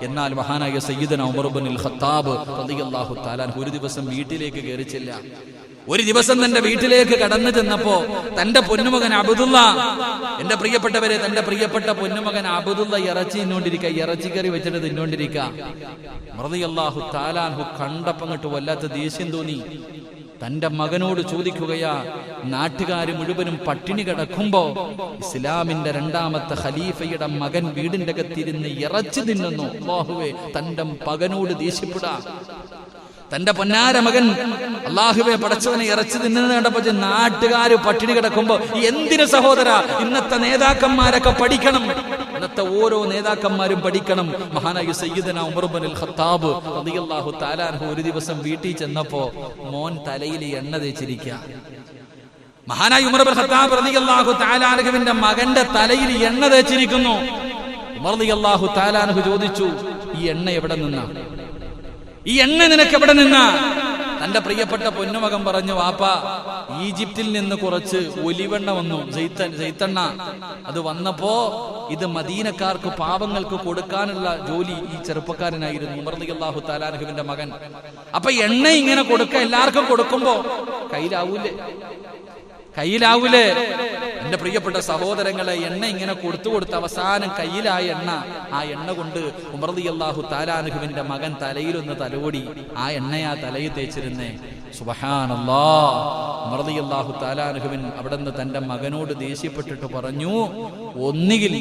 എന്നാൽ മഹാനായ സയ്യിദന ഉമർ ഇബ്നുൽ ഖത്താബ് റളിയല്ലാഹു തആല ഒരു ദിവസം വീട്ടിലേക്ക് കയറിച്ചില്ല. ഒരു ദിവസം തന്റെ വീട്ടിലേക്ക് കടന്നു ചെന്നപ്പോ തന്റെ പൊന്നുമകൻ അബ്ദുള്ള, എന്റെ പ്രിയപ്പെട്ടവരെ, തന്റെ പ്രിയപ്പെട്ട പൊന്നുമകൻ അബ്ദുള്ള ഇറച്ചി തിന്നോണ്ടിരിക്കുക, ഇറച്ചിക്കറി വെച്ചിട്ട് തിന്നോണ്ടിരിക്കുക. റളിയല്ലാഹു തആല കണ്ടപ്പോ അങ്ങോട്ട് വല്ലാത്ത ദേഷ്യം തോന്നി. തന്റെ മകനോട് ചോദിക്കുകയാ, നാട്ടുകാര് മുഴുവനും പട്ടിണി കിടക്കുമ്പോ ഇസ്ലാമിന്റെ രണ്ടാമത്തെ ഖലീഫയുടെ മകൻ വീടിന്റെ അകത്തിരുന്ന് ഇറച്ചി തിന്നുന്നു. അല്ലാഹുവേ, തന്റെ മകനോട് ദേഷ്യപ്പെടാ. തന്റെ പൊന്നാര മകൻ അല്ലാഹുവേ പടച്ചവനെ ഇറച്ചി തിന്നുന്നത് കണ്ടപ്പോ നാട്ടുകാര് പട്ടിണി കിടക്കുമ്പോ എന്തിന് സഹോദര, ഇന്നത്തെ നേതാക്കന്മാരൊക്കെ പഠിക്കണം, ഇന്നത്തെ ഓരോ നേതാക്കന്മാരും പഠിക്കണം. മഹാനായ സയ്യിദന ഉമർ ഇബ്നുൽ ഖത്താബ് റളിയല്ലാഹു തആല അൻഹു ഒരു ദിവസം വീട്ടിൽ ചെന്നപ്പോ മോൻ തലയിൽ എണ്ണ തേച്ചിരിക്കുക. മഹാനായ ഉമർ ഇബ്നുൽ ഖത്താബ് റളിയല്ലാഹു തആല അൻഹുവിന്റെ മകന്റെ തലയിൽ എണ്ണ തേച്ചിരിക്കുന്നു. ഉമർ റളിയല്ലാഹു തആല അൻഹു ചോദിച്ചു, ഈ എണ്ണ എവിടെ നിന്നാ? ഈ എണ്ണ നിനക്ക് എവിടെ നിന്നാ? തന്റെ പ്രിയപ്പെട്ട പൊന്നുമകൻ പറഞ്ഞു, വാപ്പ, ഈജിപ്തിൽ നിന്ന് കുറച്ച് ഒലിവെണ്ണ വന്നു, ജെയ്ത്തെണ്ണ. അത് വന്നപ്പോ ഇത് മദീനക്കാർക്ക്, പാവങ്ങൾക്ക് കൊടുക്കാനുള്ള ജോലി ഈ ചെറുപ്പക്കാരനായിരുന്നു, ഉമർ റളിയല്ലാഹു തആല അൻഹുവിന്റെ മകൻ. അപ്പൊ എണ്ണ ഇങ്ങനെ കൊടുക്ക, എല്ലാവർക്കും കൊടുക്കുമ്പോ കയ്യിലാവൂലേ? എന്റെ പ്രിയപ്പെട്ട സഹോദരങ്ങളെ, എണ്ണ ഇങ്ങനെ കൊടുത്ത് അവസാനം കയ്യിലായ എണ്ണ, ആ എണ്ണ കൊണ്ട് ഉമർ റളിയല്ലാഹു തആല അൻഹുവിന്റെ മകൻ തലയിലൊന്ന് തലോടി. ആ എണ്ണയാ തലയിൽ തേച്ചിരുന്നേ. സുബ്ഹാനല്ലാഹ്. ഉമർ റളിയല്ലാഹു തആല അൻഹുവിൻ അവിടുന്ന് തന്റെ മകനോട് ദേഷ്യപ്പെട്ടിട്ട് പറഞ്ഞു, ഒന്നുകിൽ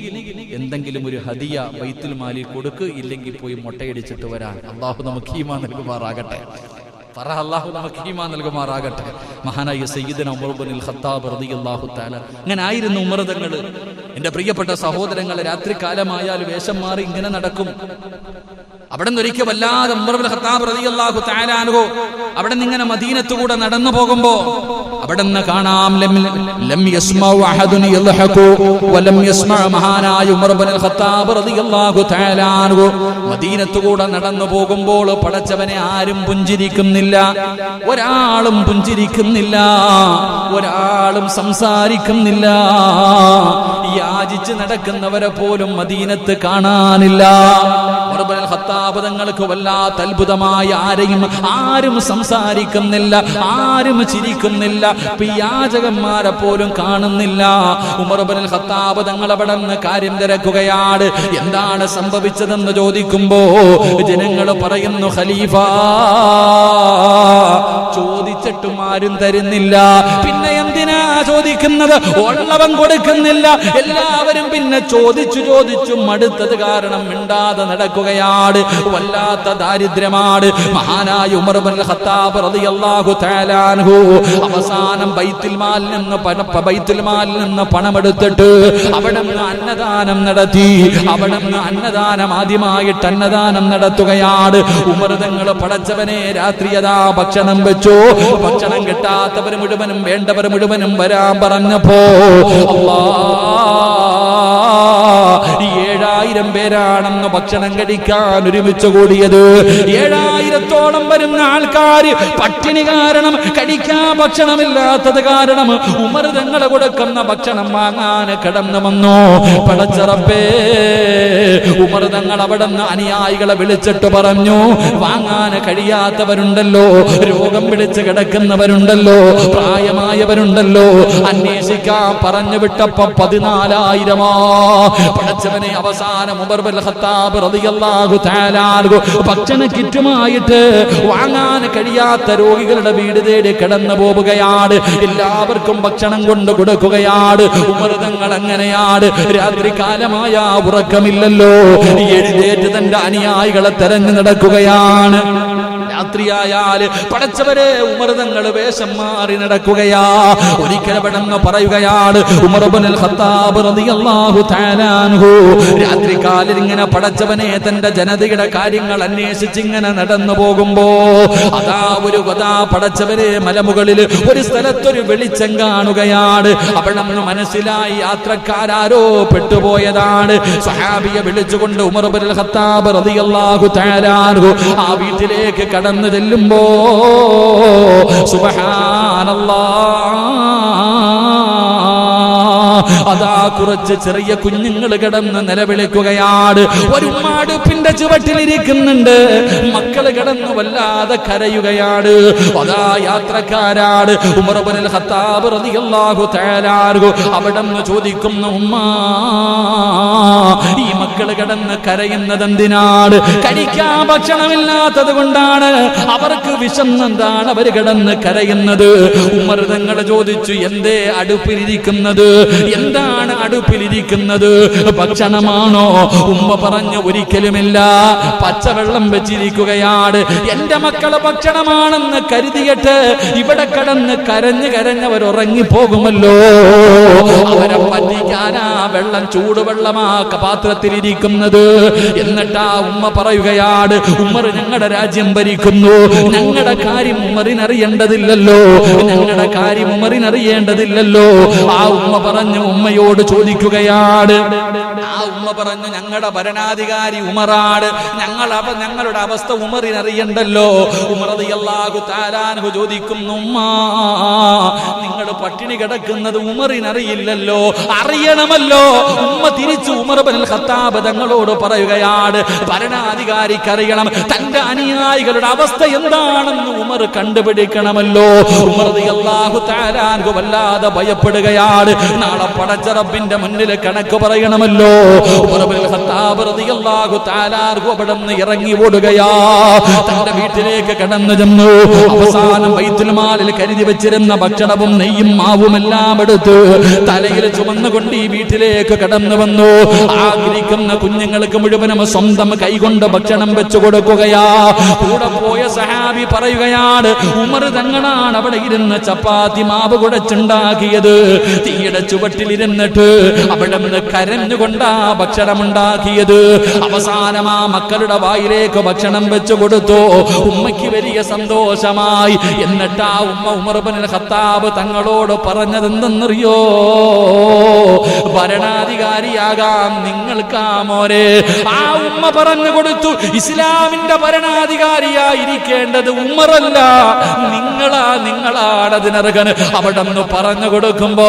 എന്തെങ്കിലും ഒരു ഹദിയ ബൈത്തുൽ മാലിൽ കൊടുക്ക്, ഇല്ലെങ്കിൽ പോയി മുട്ടയടിച്ചിട്ട് വരാൻ. അല്ലാഹു നമുക്ക് ഈമാൻ നൽകുമാറാകട്ടെ. അല്ലാഹു നമുക്ക് ഈമാൻ നൽകുമാറാകട്ടെ. മഹാനായ സയ്യിദന ഉമർ ഇബ്നുൽ ഖത്താബ് റളിയല്ലാഹു തആല അങ്ങനെ ആയിരുന്നു ഉമർ തങ്ങൾ. എന്റെ പ്രിയപ്പെട്ട സഹോദരങ്ങളെ, രാത്രികാലമായാൽ വേഷം മാറി ഇങ്ങനെ നടക്കും. അവിടെ നിന്ന് ഒരിക്കൽ വല്ലാതെ ഉമർ ഇബ്നുൽ ഖത്താബ് റളിയല്ലാഹു തആല അൻഹു അവിടെ നിന്ന് ഇങ്ങനെ മദീനത്തുകൂടെ നടന്നു പോകുമ്പോ അവിടെ നിന്ന് കാണാം, ലം യസ്മഉ അഹദുൻ യൽഹഖു വലം യസ്മഉ. മഹാനായ ഉമർ ഇബ്നുൽ ഖത്താബ് റളിയല്ലാഹു തആല അൻഹു മദീനത്തുകൂടെ നടന്നു പോകുമ്പോൾ പടച്ചവനെ ആരും പുഞ്ചിരിക്കുന്നില്ല, ഒരാളും പുഞ്ചിരിക്കുന്നില്ല, ഒരാളും സംസാരിക്കുന്നില്ല. യാചിച്ച് നടക്കുന്നവരെ പോലും മദീനത്ത് കാണാനില്ല. ഉമർ ഇബ്നുൽ ഖത്താബ് തങ്ങൾക്ക് വല്ലാത്ത അത്ഭുതമായ, ആരും സംസാരിക്കുന്നില്ല, ആരും ചിരിക്കുന്നില്ല, യാചകന്മാരെ പോലും കാണുന്നില്ല. ഉമർ ഇബ്നുൽ ഖത്താബ് തങ്ങൾ അവിടെ നിന്ന് കാര്യം തിരക്കുകയാണ്. എന്താണ് സംഭവിച്ചതെന്ന് ചോദിക്കുമ്പോ ജനങ്ങൾ പറയുന്നു, ഖലീഫ, ചോദിച്ചിട്ടും ആരും തരുന്നില്ല. പിന്നെ എന്തിനാ ചോദിക്കുന്നത്? ഉള്ളവൻ കൊടുക്കുന്നില്ല. എല്ലാവരും പിന്നെ ചോദിച്ചു മടുത്തത് കാരണം മിണ്ടാതെ നടക്കുകയാണ്. വല്ലാത്ത ദാരിദ്ര്യമാണ്. മഹാനായ ഉമർ ഇബ്നുൽ ഖത്താബ് റളിയല്ലാഹു തആല അൻഹു അവസാനം ബൈത്തുൽ മാലിൽ നിന്ന് പണമെടുത്തിട്ട് അവിടെ നിന്ന് അന്നദാനം നടത്തി. അവിടെ നിന്ന് ആദ്യമായിട്ട് അന്നദാനം നടത്തുകയാണ്. ഉമർ തങ്ങൾ പടച്ചവനെ രാത്രിയതാ ഭക്ഷണം വെച്ചു. ഭക്ഷണം കിട്ടാത്തവർ മുഴുവനും, വേണ്ടവർ മുഴുവനും വരാൻ പറഞ്ഞപ്പോ 7000 പേരാണെന്ന് ഭക്ഷണം കഴിക്കാൻ ഒരുമിച്ച് കൂടിയത്. 7000-ഓളം വരുന്ന ആൾക്കാർ പട്ടിണി കാരണം, കഴിക്കാൻ ഭക്ഷണമില്ലാത്തത് കാരണം ഉമർ തങ്ങൾ കൊടുക്കുന്ന ഭക്ഷണം വാങ്ങാൻ കടന്നു വന്നു. പടച്ചറപ്പേ, ഉമർ തങ്ങൾ അവിടെ നിന്ന് അനുയായികളെ വിളിച്ചിട്ട് പറഞ്ഞു, വാങ്ങാൻ കഴിയാത്തവരുണ്ടല്ലോ, രോഗം പിടിച്ച് കിടക്കുന്നവരുണ്ടല്ലോ, പ്രായമായവരുണ്ടല്ലോ, അന്വേഷിക്കാൻ പറഞ്ഞു വിട്ടപ്പോ 14,000. പടച്ചവനെ അവസാനം ഉമർ ഇബ്നുൽ ഖത്താബ് റളിയല്ലാഹു തആല അൻഹു ഭക്ഷണ കിറ്റുമായിട്ട് വാങ്ങാൻ കഴിയാത്ത രോഗികളുടെ വീട് തേടി കടന്നു പോവുകയാണ്. എല്ലാവർക്കും ഭക്ഷണം കൊണ്ട് കൊടുക്കുകയാണ്. ഉമർ തങ്ങൾ അങ്ങനെയാണ്. രാത്രികാലമായ ഉറക്കമില്ലല്ലോ, എഴുന്നേറ്റ് തന്റെ അനുയായികളെ തെരഞ്ഞു നടക്കുകയാണ്. രാത്രിയായാൽ പടച്ചവരെ ഉമർ തങ്ങൾ വേഷം മാറി നടക്കുകയാ. ഒരിക്കൽ പെട്ടെന്ന് പറയുകയാണ്, ഉമർ ഇബ്നുൽ ഖത്താബ് റളിയല്ലാഹു തആല അൻഹു രാത്രികാലിൽ ഇങ്ങനെ പടച്ചവനെ തന്റെ ജനതയുടെ കാര്യങ്ങൾ അന്വേഷിച്ച് ഇങ്ങനെ നടന്നു പോകുമ്പോ അതാ പടച്ചവരെ മലമുകളിൽ ഒരു സ്ഥലത്തൊരു വെളിച്ചം കാണുകയാണ്. അവിടെ നിന്ന് മനസ്സിലായി യാത്രക്കാരോ പെട്ടുപോയതാണ്. സ്വഹാബിയെ വിളിച്ചുകൊണ്ട് ഉമർ ഇബ്നുൽ ഖത്താബ് റളിയല്ലാഹു തആല അൻഹു ആ വീട്ടിലേക്ക് കടന്നു ചെല്ലുമ്പോ സുബ്ഹാനല്ലാഹ് അതാ കുറച്ച് ചെറിയ കുഞ്ഞുങ്ങൾ കിടന്ന് നിലവിളിക്കുകയാണ്. ഒരു അടുപ്പിന്റെ ചുവട്ടിലിരിക്കുന്നുണ്ട്. മക്കള് കിടന്ന് വല്ലാതെ കരയുകയാണ്. അതാ യാത്രക്കാരാണ്. ഉമർ ഇബ്നുൽ ഖത്താബ് റളിയല്ലാഹു തആല അൻഹു അവിടെന്ന് ചോദിക്കുന്നു, ഉമ്മാ ഈ മക്കള് കിടന്ന് കരയുന്നത് എന്തിനാണ്? കഴിക്കാൻ ഭക്ഷണമില്ലാത്തത് കൊണ്ടാണ്. അവർക്ക് വിശന്നെന്താണ് അവർ കിടന്ന് കരയുന്നത്? ഉമർ തങ്ങൾ ചോദിച്ചു, എന്തേ അടുപ്പിലിരിക്കുന്നത്? എന്താണ് അടുപ്പിലിരിക്കുന്നത്? ഭക്ഷണമാണോ? ഉമ്മ പറഞ്ഞു, ഒരിക്കലുമില്ല, പച്ചവെള്ളം വെച്ചിരിക്കുകയാണ്. എന്റെ മക്കളെ ഭക്ഷണമാണെന്ന് കരുതിയിട്ട് ഇവിടെ കിടന്ന് കരഞ്ഞവർ ഉറങ്ങിപ്പോകുമല്ലോ. അവരെ പറ്റിക്കാനാ വെള്ളം ചൂടുവെള്ളമാ പാത്രത്തിലിരിക്കുന്നത്. എന്നിട്ടാ ഉമ്മ പറയുകയാണ്, ഉമർ ഞങ്ങളുടെ രാജ്യം ഭരിക്കുന്നു, ഞങ്ങളുടെ കാര്യം ഉമറിനറിയേണ്ടതില്ലല്ലോ, ഞങ്ങളുടെ കാര്യം ഉമറിനറിയേണ്ടതില്ലല്ലോ. ആ ഉമ്മ പറഞ്ഞു, ഉമ്മയോട് ചോദിക്കുകയാണ്. ആ ഉമ്മ പറഞ്ഞു, ഞങ്ങളുടെ ഭരണാധികാരി ഉമറാണ്, ഞങ്ങളുടെ അവസ്ഥ ഉമറിനറിയണ്ടല്ലോ. ഉമർ റളിയല്ലാഹു തആല അൻഹു ചോദിക്കുന്നു, ഉമ്മാ നിങ്ങൾ പട്ടിണി കിടക്കുന്നത് ഉമറിനറിയില്ലല്ലോ, അറിയണമല്ലോ. ഉമ്മ തിരിച്ചു ഉമർ ഇബ്നുൽ ഖത്താബ് തങ്ങളോട് പറയുകയാണ്, ഭരണാധികാരിക്ക് അറിയണം തന്റെ അനുയായികളുടെ അവസ്ഥ എന്താണെന്ന് ഉമർ കണ്ടുപിടിക്കണമല്ലോ. ഉമർ റളിയല്ലാഹു തആല അൻഹു വല്ലാതെ ഭയപ്പെടുകയാണ്. നാളെ പടച്ച റബ്ബിന്റെ മുന്നിൽ കണക്ക് പറയണമല്ലോ. ഉമർ ഇബ്നുൽ ഖത്താബ് റളിയല്ലാഹു തആല അൻഹു അവിടുന്ന് ഇറങ്ങി ഓടുകയാ. തന്റെ വീട്ടിലേക്ക് കടന്നു ചെന്നു. അവസാനം ബൈത്തുൽ മാലിൽ കരുതി വെച്ചിരുന്ന ഭക്ഷണവും നെയ്യും മാവും എല്ലാം എടുത്ത് തലയിൽ ചുമന്നുകൊണ്ട് ഈ വീട്ടിലേക്ക് കടന്നു വന്നു. ആഗ്രഹിക്കുന്ന കുഞ്ഞുങ്ങൾക്ക് മുഴുവനും സ്വന്തം കൈകൊണ്ട് ഭക്ഷണം വെച്ചു കൊടുക്കുകയാ. കൂടെ പോയ സഹാബി പറയുകയാണ്, ഉമർ തങ്ങളാണ് അവിടെ ഇരുന്ന് ചപ്പാത്തി മാവ് കുഴച്ചുണ്ടാക്കിയത്. തീയുടെ ചുവട്ടിലിരുന്നിട്ട് അവിടെ നിന്ന് കരഞ്ഞുകൊണ്ടാ ഭക്ഷണം ഉണ്ടാക്കിയത്. അവസാനം ആ മക്കളുടെ വായിലേക്ക് ഭക്ഷണം വെച്ചു കൊടുത്തു. ഉമ്മയ്ക്ക് വലിയ സന്തോഷമായി. എന്നിട്ട് ആ ഉമ്മ ഉമർ ഇബ്നുൽ ഖത്താബ് തങ്ങളോട് പറഞ്ഞത് എന്തെന്നറിയോ? ഭരണാധികാരിയാകാം നിങ്ങൾക്കാ മോനെ. ആ ഉമ്മ പറഞ്ഞു കൊടുത്തു, ഇസ്ലാമിന്റെ ഭരണാധികാരിയായിരിക്കേണ്ടത് ഉമറല്ല, നിങ്ങളാണ് അതിനർഹൻ. അവിടെ നിന്ന് പറഞ്ഞു കൊടുക്കുമ്പോ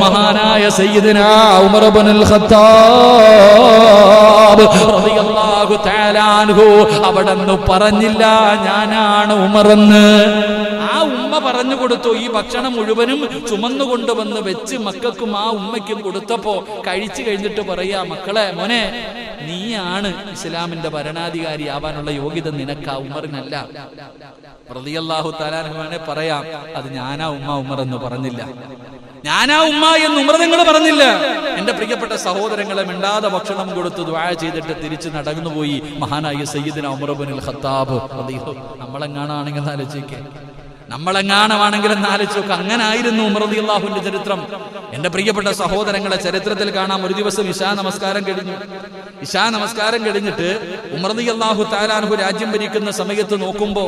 മഹാനായ സയ്യിദുനാ ഉമർ ഇബ്നുൽ ഖത്താബ് റളിയല്ലാഹു തആല അൻഹു അവിടെ നിന്ന് പറഞ്ഞില്ല ഞാനാണ് ഉമറെന്ന്. ആ ഉമ്മ പറഞ്ഞു കൊടുത്തു. ഈ ഭക്ഷണം മുഴുവനും ചുമന്നുകൊണ്ടുവന്ന് വെച്ച് മക്കൾക്കും ആ ഉമ്മയ്ക്കും കൊടുത്തപ്പോ കഴിച്ചു കഴിഞ്ഞിട്ട് പറയാ, മക്കളെ മോനെ, നീയാണ് ഇസ്ലാമിന്റെ ഭരണാധികാരി ആവാനുള്ള യോഗ്യത നിനക്കാ, ഉമറിനല്ല. റളിയല്ലാഹു തആല അൻഹു പറയാം, അത് ഞാനാ ഉമർ എന്ന് പറഞ്ഞില്ല, ഞാനാ ഉമ്മ എന്ന് ഉമർ നിങ്ങൾ പറഞ്ഞില്ല. എന്റെ പ്രിയപ്പെട്ട സഹോദരങ്ങളെ, മിണ്ടാതെ ഭക്ഷണം കൊടുത്ത് ദുആ ചെയ്തിട്ട് തിരിച്ചു നടന്നുപോയി മഹാനായ സയ്യിദുനാ ഉമർ ഇബ്നുൽ ഖത്താബ്. നമ്മളെങ്ങാനാണെങ്കിൽ ആലോചിക്കേ, നമ്മളെങ്ങാണമാണെങ്കിൽ ആലോചിച്ചോക്കെ. അങ്ങനെ ആയിരുന്നു ഉമർ റളിയല്ലാഹുവിന്റെ ചരിത്രം. എന്റെ പ്രിയപ്പെട്ട സഹോദരങ്ങളെ, ചരിത്രത്തിൽ കാണാം, ഒരു ദിവസം ഇശാ നമസ്കാരം കഴിഞ്ഞിട്ട് ഉമർ റളിയല്ലാഹു തആല അൻഹു രാജ്യം ഭരിക്കുന്ന സമയത്ത് നോക്കുമ്പോ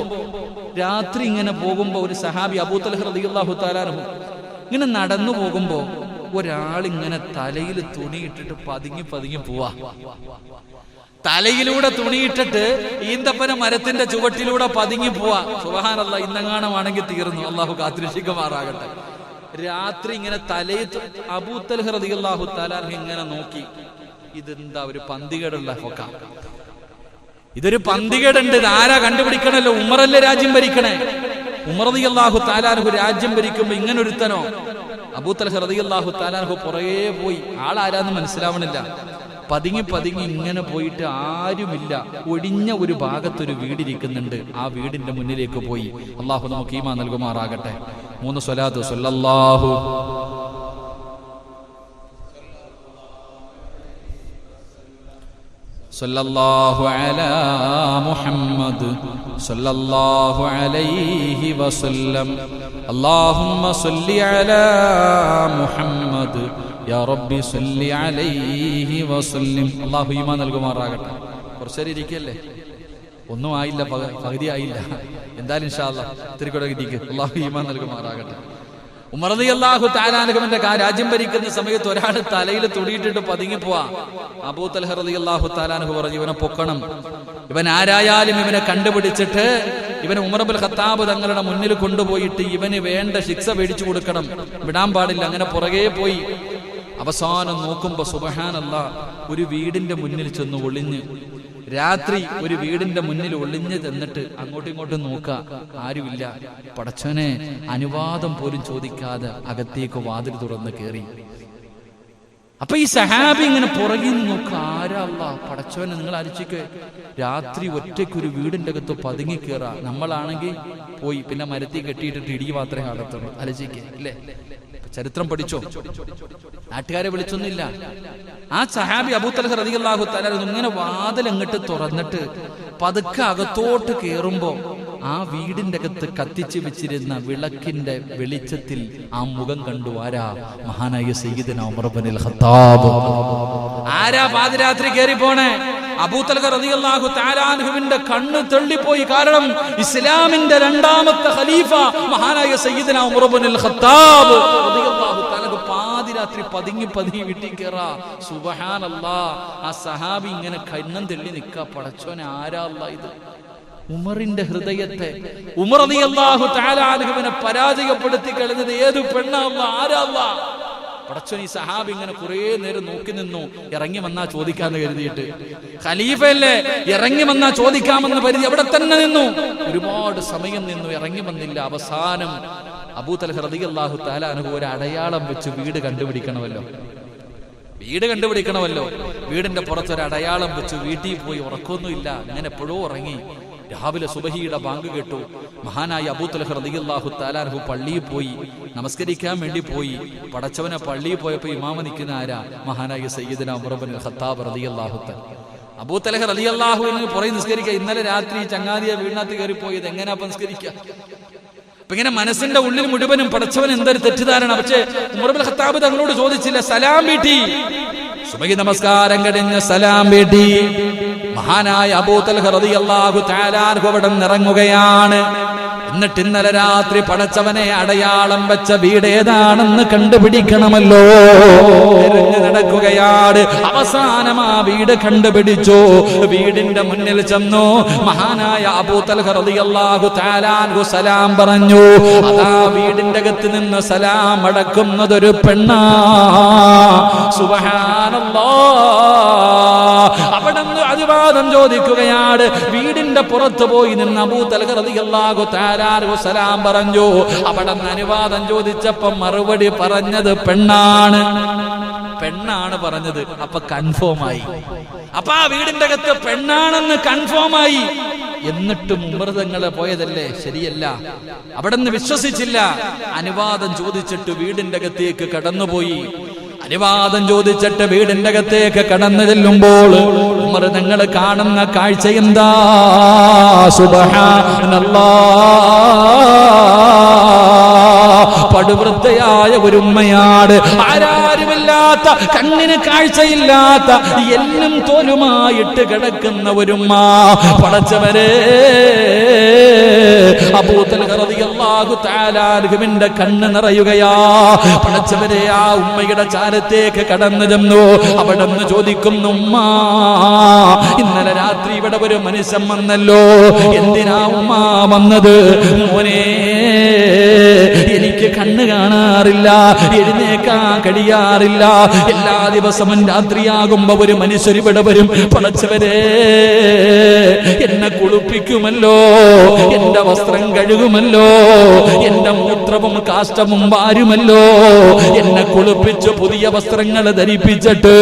രാത്രി ഇങ്ങനെ പോകുമ്പോ ഒരു സഹാബി അബൂ തൽഹ റളിയല്ലാഹു തആല അൻഹു ഇങ്ങനെ നടന്നു പോകുമ്പോ ഒരാളിങ്ങനെ തലയിൽ തുണിയിട്ടിട്ട് പതുങ്ങി പോവാ. തലയിലൂടെ തുണിയിട്ടിട്ട് ഈന്തപ്പന മരത്തിന്റെ ചുവട്ടിലൂടെ പതുങ്ങി പോവാ. സുബ്ഹാനല്ലാഹ്, ഇന്നെങ്ങാണമാണെങ്കിൽ തീർന്നു. അള്ളാഹു കാത്തിരക്ഷിക്കുമാറാകട്ടെ. രാത്രി ഇങ്ങനെ തലയിൽ അബൂ തൽഹ റളിയല്ലാഹു തആല അൻഹു ഇങ്ങനെ നോക്കി, ഇതെന്താ ഒരു പന്തികേടുള്ള ഫൊക്ക, ഇതൊരു പന്തികേടുണ്ട്, ഇത് ആരാ കണ്ടുപിടിക്കണല്ലോ, ഉമറല്ലേ രാജ്യം ഭരിക്കണേ. ഉമർ റളിയല്ലാഹു തആല അൻഹു രാജ്യം ഭരിക്കുമ്പോ ഇങ്ങനെ ഒരുത്തനോ? അബൂ തൽഹ റളിയല്ലാഹു തആല അൻഹു പുറകെ പോയി. ആളാരാന്ന് മനസ്സിലാവണില്ല. പതുങ്ങി ഇങ്ങനെ പോയിട്ട് ആരുമില്ല, ഒഴിഞ്ഞ ഒരു ഭാഗത്തൊരു വീടിരിക്കുന്നുണ്ട്. ആ വീടിന്റെ മുന്നിലേക്ക് പോയി. അള്ളാഹു നമുക്ക് ഈമാൻ നൽകുമാറാകട്ടെ. 3 സ്വലാത്ത്. സ്വല്ലല്ലാഹു സല്ലല്ലാഹു അലാ മുഹമ്മദ് സല്ലല്ലാഹു അലൈഹി വസല്ലം. അല്ലാഹുമ്മ സല്ലി അലാ മുഹമ്മദ് യാ റബ്ബി സല്ലി അലൈഹി വസല്ലം. അല്ലാഹു ഈമാൻ നൽകുമാറാകട്ടെ. കുറച്ചേരം ഇരിക്കല്ലേ, ഒന്നും ആയില്ല, പകുതി ആയില്ല. എന്തായാലും ഇൻഷാ അല്ലാഹ് ഇത്തിരി കൂടെ ഇരിക്കും. അല്ലാഹു ഈമാൻ നൽകുമാറാകട്ടെ. ഉമർ റളിയല്ലാഹു തആല അൻഹുവിന്റെ രാജ്യം ഭരിക്കുന്ന സമയത്ത് ഒരാൾ തലയിൽ തുടിയിട്ടിട്ട് പതുങ്ങിപ്പോവാ. അബൂ തൽഹ റളിയല്ലാഹു തആല അൻഹു പറഞ്ഞു, ഇവനെ പൊക്കണം, ഇവൻ ആരായാലും ഇവനെ കണ്ടുപിടിച്ചിട്ട് ഇവനെ ഉമർ ഇബ്നുൽ ഖത്താബ് തങ്ങളുടെ മുന്നിൽ കൊണ്ടുപോയിട്ട് ഇവന് വേണ്ട ശിക്ഷ മേടിച്ചു കൊടുക്കണം, വിടാൻ പാടില്ല. അങ്ങനെ പുറകെ പോയി. അവസാനം നോക്കുമ്പോ സുബ്ഹാനല്ലാഹ് ഒരു വീടിന്റെ മുന്നിൽ ചെന്ന് ഒളിഞ്ഞ്, രാത്രി ഒരു വീടിന്റെ മുന്നിൽ ഒളിഞ്ഞ് ചെന്നിട്ട് അങ്ങോട്ടും ഇങ്ങോട്ടും നോക്കുക, ആരുമില്ല. പടച്ചോനെ അനുവാദം പോലും ചോദിക്കാതെ അകത്തേക്ക് വാതിൽ തുറന്ന് കയറി. അപ്പൊ ഈ സഹാബി ഇങ്ങനെ പുറകിൽ നോക്കുക, ആരാ അല്ലാഹ്? പടച്ചോനെ, നിങ്ങൾ ആലോചിക്ക്, രാത്രി ഒറ്റയ്ക്ക് ഒരു വീടിന്റെ അകത്ത് പതുങ്ങി കയറാ. നമ്മളാണെങ്കിൽ പോയി പിന്നെ മരത്തിൽ കെട്ടിയിട്ടിട്ട് ഇടി മാത്രമേ നടത്തുള്ളൂ. ആലോചിക്കേ അല്ലേ? ചരിത്രം പഠിച്ചോ? നാട്ടുകാരെ വിളിച്ചൊന്നുമില്ല. ആ സഹാബി അബൂ തൽഹ റളിയല്ലാഹു തആല ഇങ്ങനെ വാതിൽ അങ്ങോട്ട് തുറന്നിട്ട് പതുക്കെ അകത്തോട്ട് കയറുമ്പോ ആ വീടിന്റെ അകത്ത് കത്തിച്ചു വെച്ചിരുന്ന വിളക്കിന്റെ വെളിച്ചത്തിൽ ആ മുഖം കണ്ടു. ആരാ? മഹാനായ സയ്യിദുനാ ഉമർ ഇബ്നുൽ ഖത്താബ്. ആരാ പാതിരാത്രി കയറി പോണേ? അബൂ തൽഹ റളിയല്ലാഹു തആല അൻഹുവിന്റെ കണ്ണ് തെള്ളിപ്പോയി. കാരണം ഇസ്ലാമിന്റെ രണ്ടാമത്തെ ഖലീഫ മഹാനായ സയ്യിദുനാ ഉമർ ഇബ്നുൽ ഖത്താബ് റളിയല്ലാഹു തആല പാതിരാത്രി പതുങ്ങി വീട്ടിൽ കയറാ. സുബ്ഹാനല്ലാഹ്. ആ സഹാബി ഇങ്ങനെ കണ്ണും തെള്ളി നിൽക്കാ. പടച്ചോനെ, ആരാ അല്ലാഹ് ഇത്? ഉമറിന്റെ ഹൃദയത്തെ, ഉമർ റളിയല്ലാഹു തആല അൻഹുവിനെ പരാജയപ്പെടുത്തി കളഞ്ഞത് ഏത് പെണ്ണാ അല്ലാഹ്? ആരാ അല്ലാഹ്? പടച്ചോൻ ഈ സഹാബി ഇങ്ങനെ കുറെ നേരം നോക്കി നിന്നു. ഇറങ്ങി വന്നാ ചോദിക്കാന്ന് കരുതിയിട്ട്, ഖലീഫയല്ലേ, ഇറങ്ങി വന്നാ ചോദിക്കാമെന്ന് കരുതി അവിടെ തന്നെ നിന്നു. ഒരുപാട് സമയം നിന്നു, ഇറങ്ങി വന്നില്ല. അവസാനം അബൂ തൽഹ റളിയല്ലാഹു തആല അൻഹു ഒരു അടയാളം വെച്ച് വീട് കണ്ടുപിടിക്കണമല്ലോ. വീടിന്റെ പുറത്തൊരു അടയാളം വെച്ച് വീട്ടിൽ പോയി. ഉറക്കൊന്നുമില്ല, അങ്ങനെ എപ്പോഴോ ഉറങ്ങി. രാവിലെ സുബഹിയുടെ ബാങ്ക് കേട്ടു. മഹാനായ അബൂ തൽഹ റളിയല്ലാഹു തആല അൻഹു പള്ളിയിൽ പോയി, നമസ്കരിക്കാൻ വേണ്ടി പോയി. പടച്ചവനെ പള്ളിയിൽ പോയപ്പോ ഇമാമ നിൽക്കുന്ന ആരാ? മഹാനായ സയ്യിദുനാ ഉമർ ഇബ്നുൽ ഖത്താബ് റളിയല്ലാഹു തആല. അബൂ തൽഹ റളിയല്ലാഹു അൻഹു പുറകെ നിസ്കരിക്കുക. ഇന്നലെ രാത്രി ചങ്ങാതിയെ വീടിനകത്ത് കയറി പോയത്, എങ്ങനെയാ നിസ്കരിക്കുക? അപ്പൊ ഇങ്ങനെ മനസ്സിന്റെ ഉള്ളിൽ മുഴുവനും പടച്ചവൻ എന്തൊരു തെറ്റിദ്ധാരണ. പക്ഷേ ഉമർ ഇബ്നുൽ ഖത്താബ് തങ്ങളോട് ചോദിച്ചില്ല, സലാം വീട്ടി. സുബഹി നമസ്കാരം കഴിഞ്ഞ് സലാം വീട്ടി. മഹാനായ അബൂ തൽഹ റളിയല്ലാഹു തആല അൻഹു അവിടെ ഇറങ്ങുകയാണ്. എന്നിട്ട് ഇന്നലെ രാത്രി പടച്ചവനെ അടയാളം വെച്ച വീട് ഏതാണെന്ന് കണ്ടുപിടിക്കണമല്ലോ. തിരഞ്ഞു നടക്കുകയാണ്. അവസാനം ആ വീട് കണ്ടുപിടിച്ചു. വീടിന്റെ മുന്നിൽ ചെന്നു. മഹാനായ അബൂ തൽഹ റളിയല്ലാഹു തആല അൻഹു സലാം പറഞ്ഞു. അതാ വീടിന്റെ അകത്ത് നിന്ന് സലാം അടക്കുന്നതൊരു പെണ്ണാ. സുബ്ഹാനല്ലാഹ്. അവിടെ അനുവാദം ചോദിക്കുകയാണ്. വീടിന്റെ പുറത്ത് പോയി നിന്ന് അബൂ തൽഹ റളിയല്ലാഹു തആല അൻഹു സലാം പറഞ്ഞു. അവിടെ അനുവാദം ചോദിച്ചപ്പോ മറുപടി പറഞ്ഞത് പെണ്ണാണ് പറഞ്ഞത്. അപ്പൊ കൺഫേമായി. അപ്പൊ ആ വീടിന്റെ അകത്ത് പെണ്ണാണെന്ന് കൺഫേമായി. എന്നിട്ടും ഉമർ തങ്ങളെ പോയതല്ലേ, ശരിയല്ല. അവിടെ നിന്ന് വിശ്വസിച്ചില്ല. അനുവാദം ചോദിച്ചിട്ട് വീടിന്റെ അകത്തേക്ക് കടന്നുപോയി. അനുവാദം ചോദിച്ചിട്ട് വീടിന്റെ അകത്തേക്ക് കടന്നു ചെല്ലുമ്പോൾ ഉമർ തങ്ങൾ കാണുന്ന കാഴ്ച എന്താ? സുബ്ഹാനല്ലാഹ്. പടുവൃദ്ധയായ ഒരു ഉമ്മയാണ്. ആരാരുമില്ലാത്ത, കണ്ണിന് കാഴ്ചയില്ലാത്ത, എല്ലും തോലുമായിട്ട് കിടക്കുന്ന ഒരുമ്മ. പടച്ചവരെ, അബൂ തൽഹ റളിയല്ലാഹു തആല അൻഹുവിന്റെ കണ്ണ് നിറയുകയാ. പടച്ചവരെ, ആ ഉമ്മയുടെ ചാരത്തേക്ക് കടന്നു ചെന്നു. അവിടെ നിന്ന് ചോദിക്കുന്നു, ഉമ്മ, ഇന്നലെ രാത്രി ഇവിടെ ഒരു മനുഷ്യൻ വന്നല്ലോ, എന്തിനാ ഉമ്മ വന്നത്? മോനെ, എനിക്ക് കണ്ണ് കാണാറില്ല, എഴുന്നേക്കാൻ കഴിയാറില്ല. എല്ലാ ദിവസവും രാത്രിയാകുമ്പോ ഒരു മനുഷ്യർ ഇവിടെ വരും. പടച്ചവരെ, എന്നെ കുളിപ്പിക്കുമല്ലോ, എന്റെ വസ്ത്രം കഴുകുമല്ലോ, എന്റെ മൂത്രവും കാഷ്ടവും വാരുമല്ലോ, എന്നെ കുളിപ്പിച്ച് പുതിയ വസ്ത്രങ്ങൾ ധരിപ്പിച്ചിട്ട്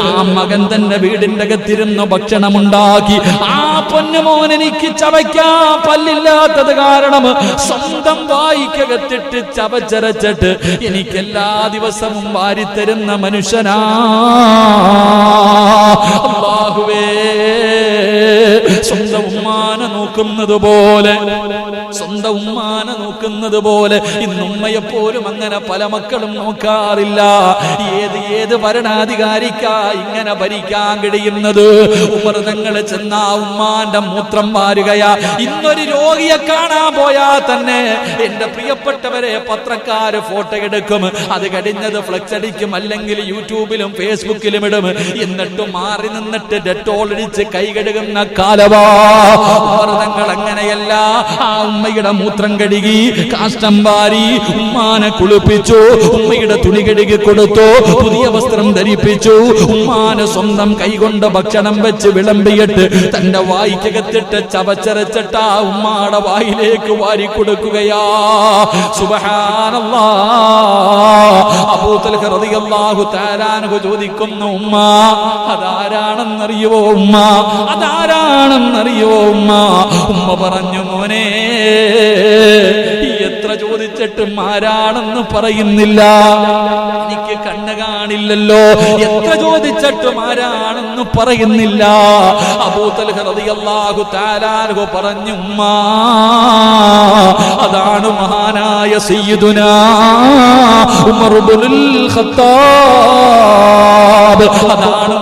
ആ മകൻ തന്നെ വീടിന്റെ അകത്തിരുന്ന് ഭക്ഷണമുണ്ടാക്കി. ആ പൊന്നുമോൻ എനിക്ക് ചവയ്ക്കാൻ പല്ലില്ലാത്തത് കാരണം സ്വന്തം വായിക്കകത്തിട്ട് ചവച്ചരച്ചിട്ട് എനിക്ക് എല്ലാ ദിവസവും വാരിത്തരുന്ന മനുഷ്യനാ. അല്ലാഹുവേ, സ്വന്തം ഉമ്മാനെ നോക്കുന്നത് പോലെ ഇന്നുമ്മയെപ്പോലും അങ്ങനെ പല മക്കളും നോക്കാറില്ല. ഏത് ഭരണാധികാരിക്കാ ഇങ്ങനെ ഭരിക്കാൻ കഴിയുന്നത്? ഉമർ തങ്ങൾ ചെന്ന ഉമ്മാന്റെ മൂത്രം വാരുകയാ. ഇന്നൊരു രോഗിയെ കാണാൻ പോയാൽ തന്നെ എന്റെ പ്രിയപ്പെട്ടവരെ, പത്രക്കാര് ഫോട്ടോ എടുക്കും, അത് കഴിഞ്ഞത് ഫ്ലെക്സ് അടിക്കും, അല്ലെങ്കിൽ യൂട്യൂബിലും ഫേസ്ബുക്കിലും ഇടും. എന്നിട്ട് മാറി നിന്നിട്ട് ഡെറ്റോൾ അടിച്ച് കൈ കഴുകുന്ന കാലവാ. ഉമർ തങ്ങൾ അങ്ങനെയല്ല. ആ ഉമ്മയുടെ മൂത്രം കഴുകി, കാഷ്ടം വാരി, ഉമ്മാനെ കുളിപ്പിച്ചു, ഉമ്മയുടെ തുണി കഴുകി കൊടുത്തു, പുതിയ വസ്ത്രം ധരിപ്പിച്ചു, ഉമ്മാനെ സ്വന്തം കൈകൊണ്ട് ഭക്ഷണം വെച്ച് വിളമ്പിയിട്ട് തന്റെ വായിക്കകത്തിട്ട് ചവച്ചരച്ചിട്ട് ആ ഉമ്മാടെ വായിലേക്ക് വാരി കൊടുക്കുകയാ. സുബ്ഹാനല്ലാഹ്. അബൂ തൽഹ റളിയല്ലാഹു തആല അൻഹു ചോദിക്കുന്നു, ഉമ്മ അതാരാണെന്നറിയോ? ഉമ്മ അതാരാണെന്നറിയോ? ഉമ്മ പറഞ്ഞു, മോനെ എത്ര ചോദിച്ചിട്ടും ആരാണെന്ന് പറയുന്നില്ല, എനിക്ക് കണ്ണ് കാണില്ലല്ലോ, എത്ര ചോദിച്ചിട്ടും ആരാണെന്ന് പറയുന്നില്ല. അബൂ തൽഹ റളിയല്ലാഹു തആല അൻഹു പറഞ്ഞു, ഉമ്മ അതാണ് മഹാനായ സയ്യിദുനാ ഉമർ ഇബ്നുൽ ഖത്താബ്. അതാണ്